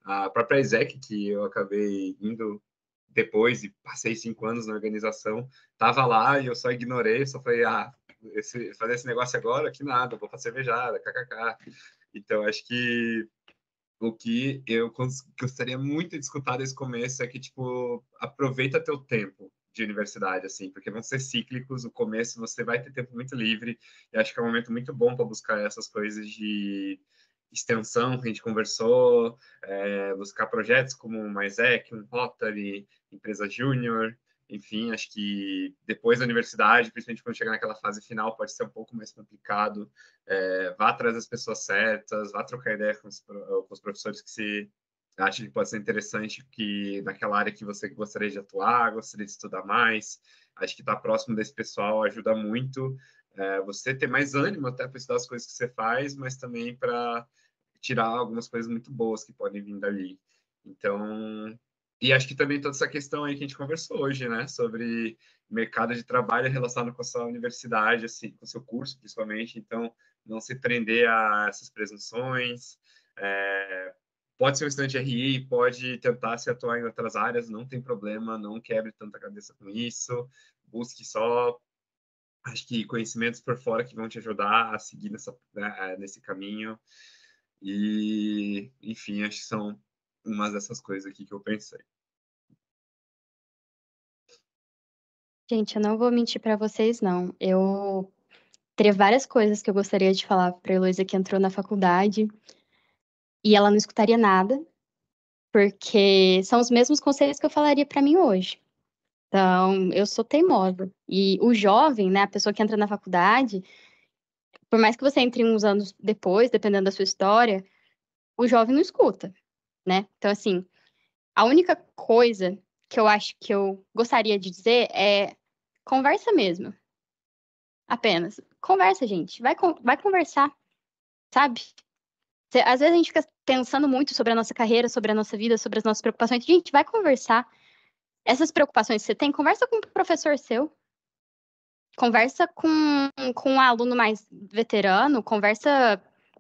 A própria ESEC, que eu acabei indo depois e passei 5 anos na organização, estava lá e eu só ignorei, só falei, fazer esse negócio agora, que nada, vou para cervejada, kkk. Então, acho que o que eu gostaria muito de escutar desse começo é que, tipo, aproveita teu tempo de universidade, assim, porque vão ser cíclicos, o começo você vai ter tempo muito livre, e acho que é um momento muito bom para buscar essas coisas de extensão que a gente conversou, buscar projetos como o MyZec, um Rotary, empresa júnior, enfim, acho que depois da universidade, principalmente quando chegar naquela fase final, pode ser um pouco mais complicado. Vá atrás das pessoas certas, vá trocar ideia com os professores que você acha que pode ser interessante, que naquela área que você gostaria de atuar, gostaria de estudar mais. Acho que estar próximo desse pessoal ajuda muito. Você ter mais ânimo até para estudar as coisas que você faz, mas também para tirar algumas coisas muito boas que podem vir dali. Então, e acho que também toda essa questão aí que a gente conversou hoje, né, sobre mercado de trabalho relacionado com a sua universidade, assim, com o seu curso, principalmente. Então, não se prender a essas presunções. Pode ser um estudante de RI, pode tentar se atuar em outras áreas, não tem problema, não quebre tanta cabeça com isso. Busque só, acho que conhecimentos por fora que vão te ajudar a seguir nesse caminho. E, enfim, acho que são umas dessas coisas aqui que eu pensei. Gente, eu não vou mentir pra vocês, não. Eu teria várias coisas que eu gostaria de falar pra Heloísa que entrou na faculdade e ela não escutaria nada, porque são os mesmos conselhos que eu falaria pra mim hoje. Então, eu sou teimosa. E o jovem, né, a pessoa que entra na faculdade, por mais que você entre uns anos depois, dependendo da sua história, o jovem não escuta, né? Então, assim, a única coisa que eu acho que eu gostaria de dizer é conversa mesmo. Apenas. Conversa, gente. Vai conversar, sabe? Às vezes a gente fica pensando muito sobre a nossa carreira, sobre a nossa vida, sobre as nossas preocupações. Gente, vai conversar. Essas preocupações que você tem, conversa com um professor seu. Conversa com um aluno mais veterano.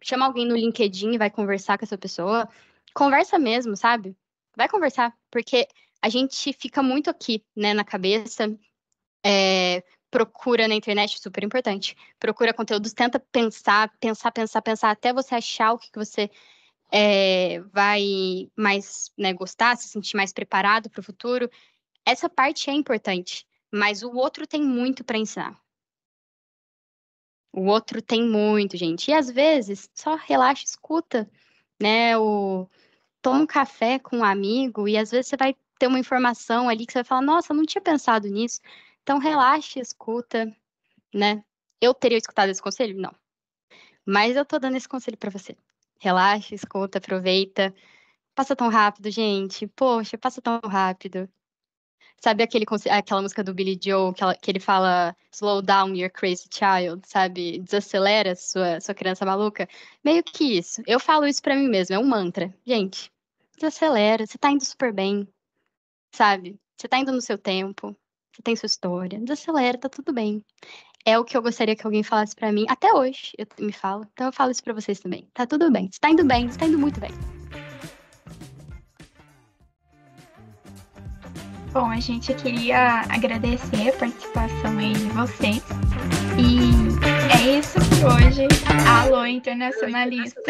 Chama alguém no LinkedIn e vai conversar com essa pessoa. Conversa mesmo, sabe? Vai conversar, porque a gente fica muito aqui, né, na cabeça. Procura na internet, super importante. Procura conteúdos, tenta pensar, até você achar o que você vai mais, né, gostar, se sentir mais preparado para o futuro. Essa parte é importante, mas o outro tem muito para ensinar. O outro tem muito, gente. E às vezes, só relaxa, escuta, né? Toma um café com um amigo e às vezes você vai ter uma informação ali que você vai falar, nossa, eu não tinha pensado nisso. Então, relaxa, escuta, né? Eu teria escutado esse conselho? Não. Mas eu tô dando esse conselho pra você. Relaxa, escuta, aproveita. Passa tão rápido, gente. Poxa, passa tão rápido. Sabe aquela música do Billy Joel, que ele fala slow down your crazy child, sabe? Desacelera sua criança maluca. Meio que isso. Eu falo isso pra mim mesma, é um mantra. Gente, desacelera, você tá indo super bem, sabe? Você tá indo no seu tempo, você tem sua história. Desacelera, tá tudo bem. É o que eu gostaria que alguém falasse pra mim. Até hoje, eu me falo. Então eu falo isso pra vocês também. Tá tudo bem. Você tá indo bem, você tá indo muito bem. Bom, a gente queria agradecer a participação aí de vocês. E é isso por hoje. Alô, internacionalista.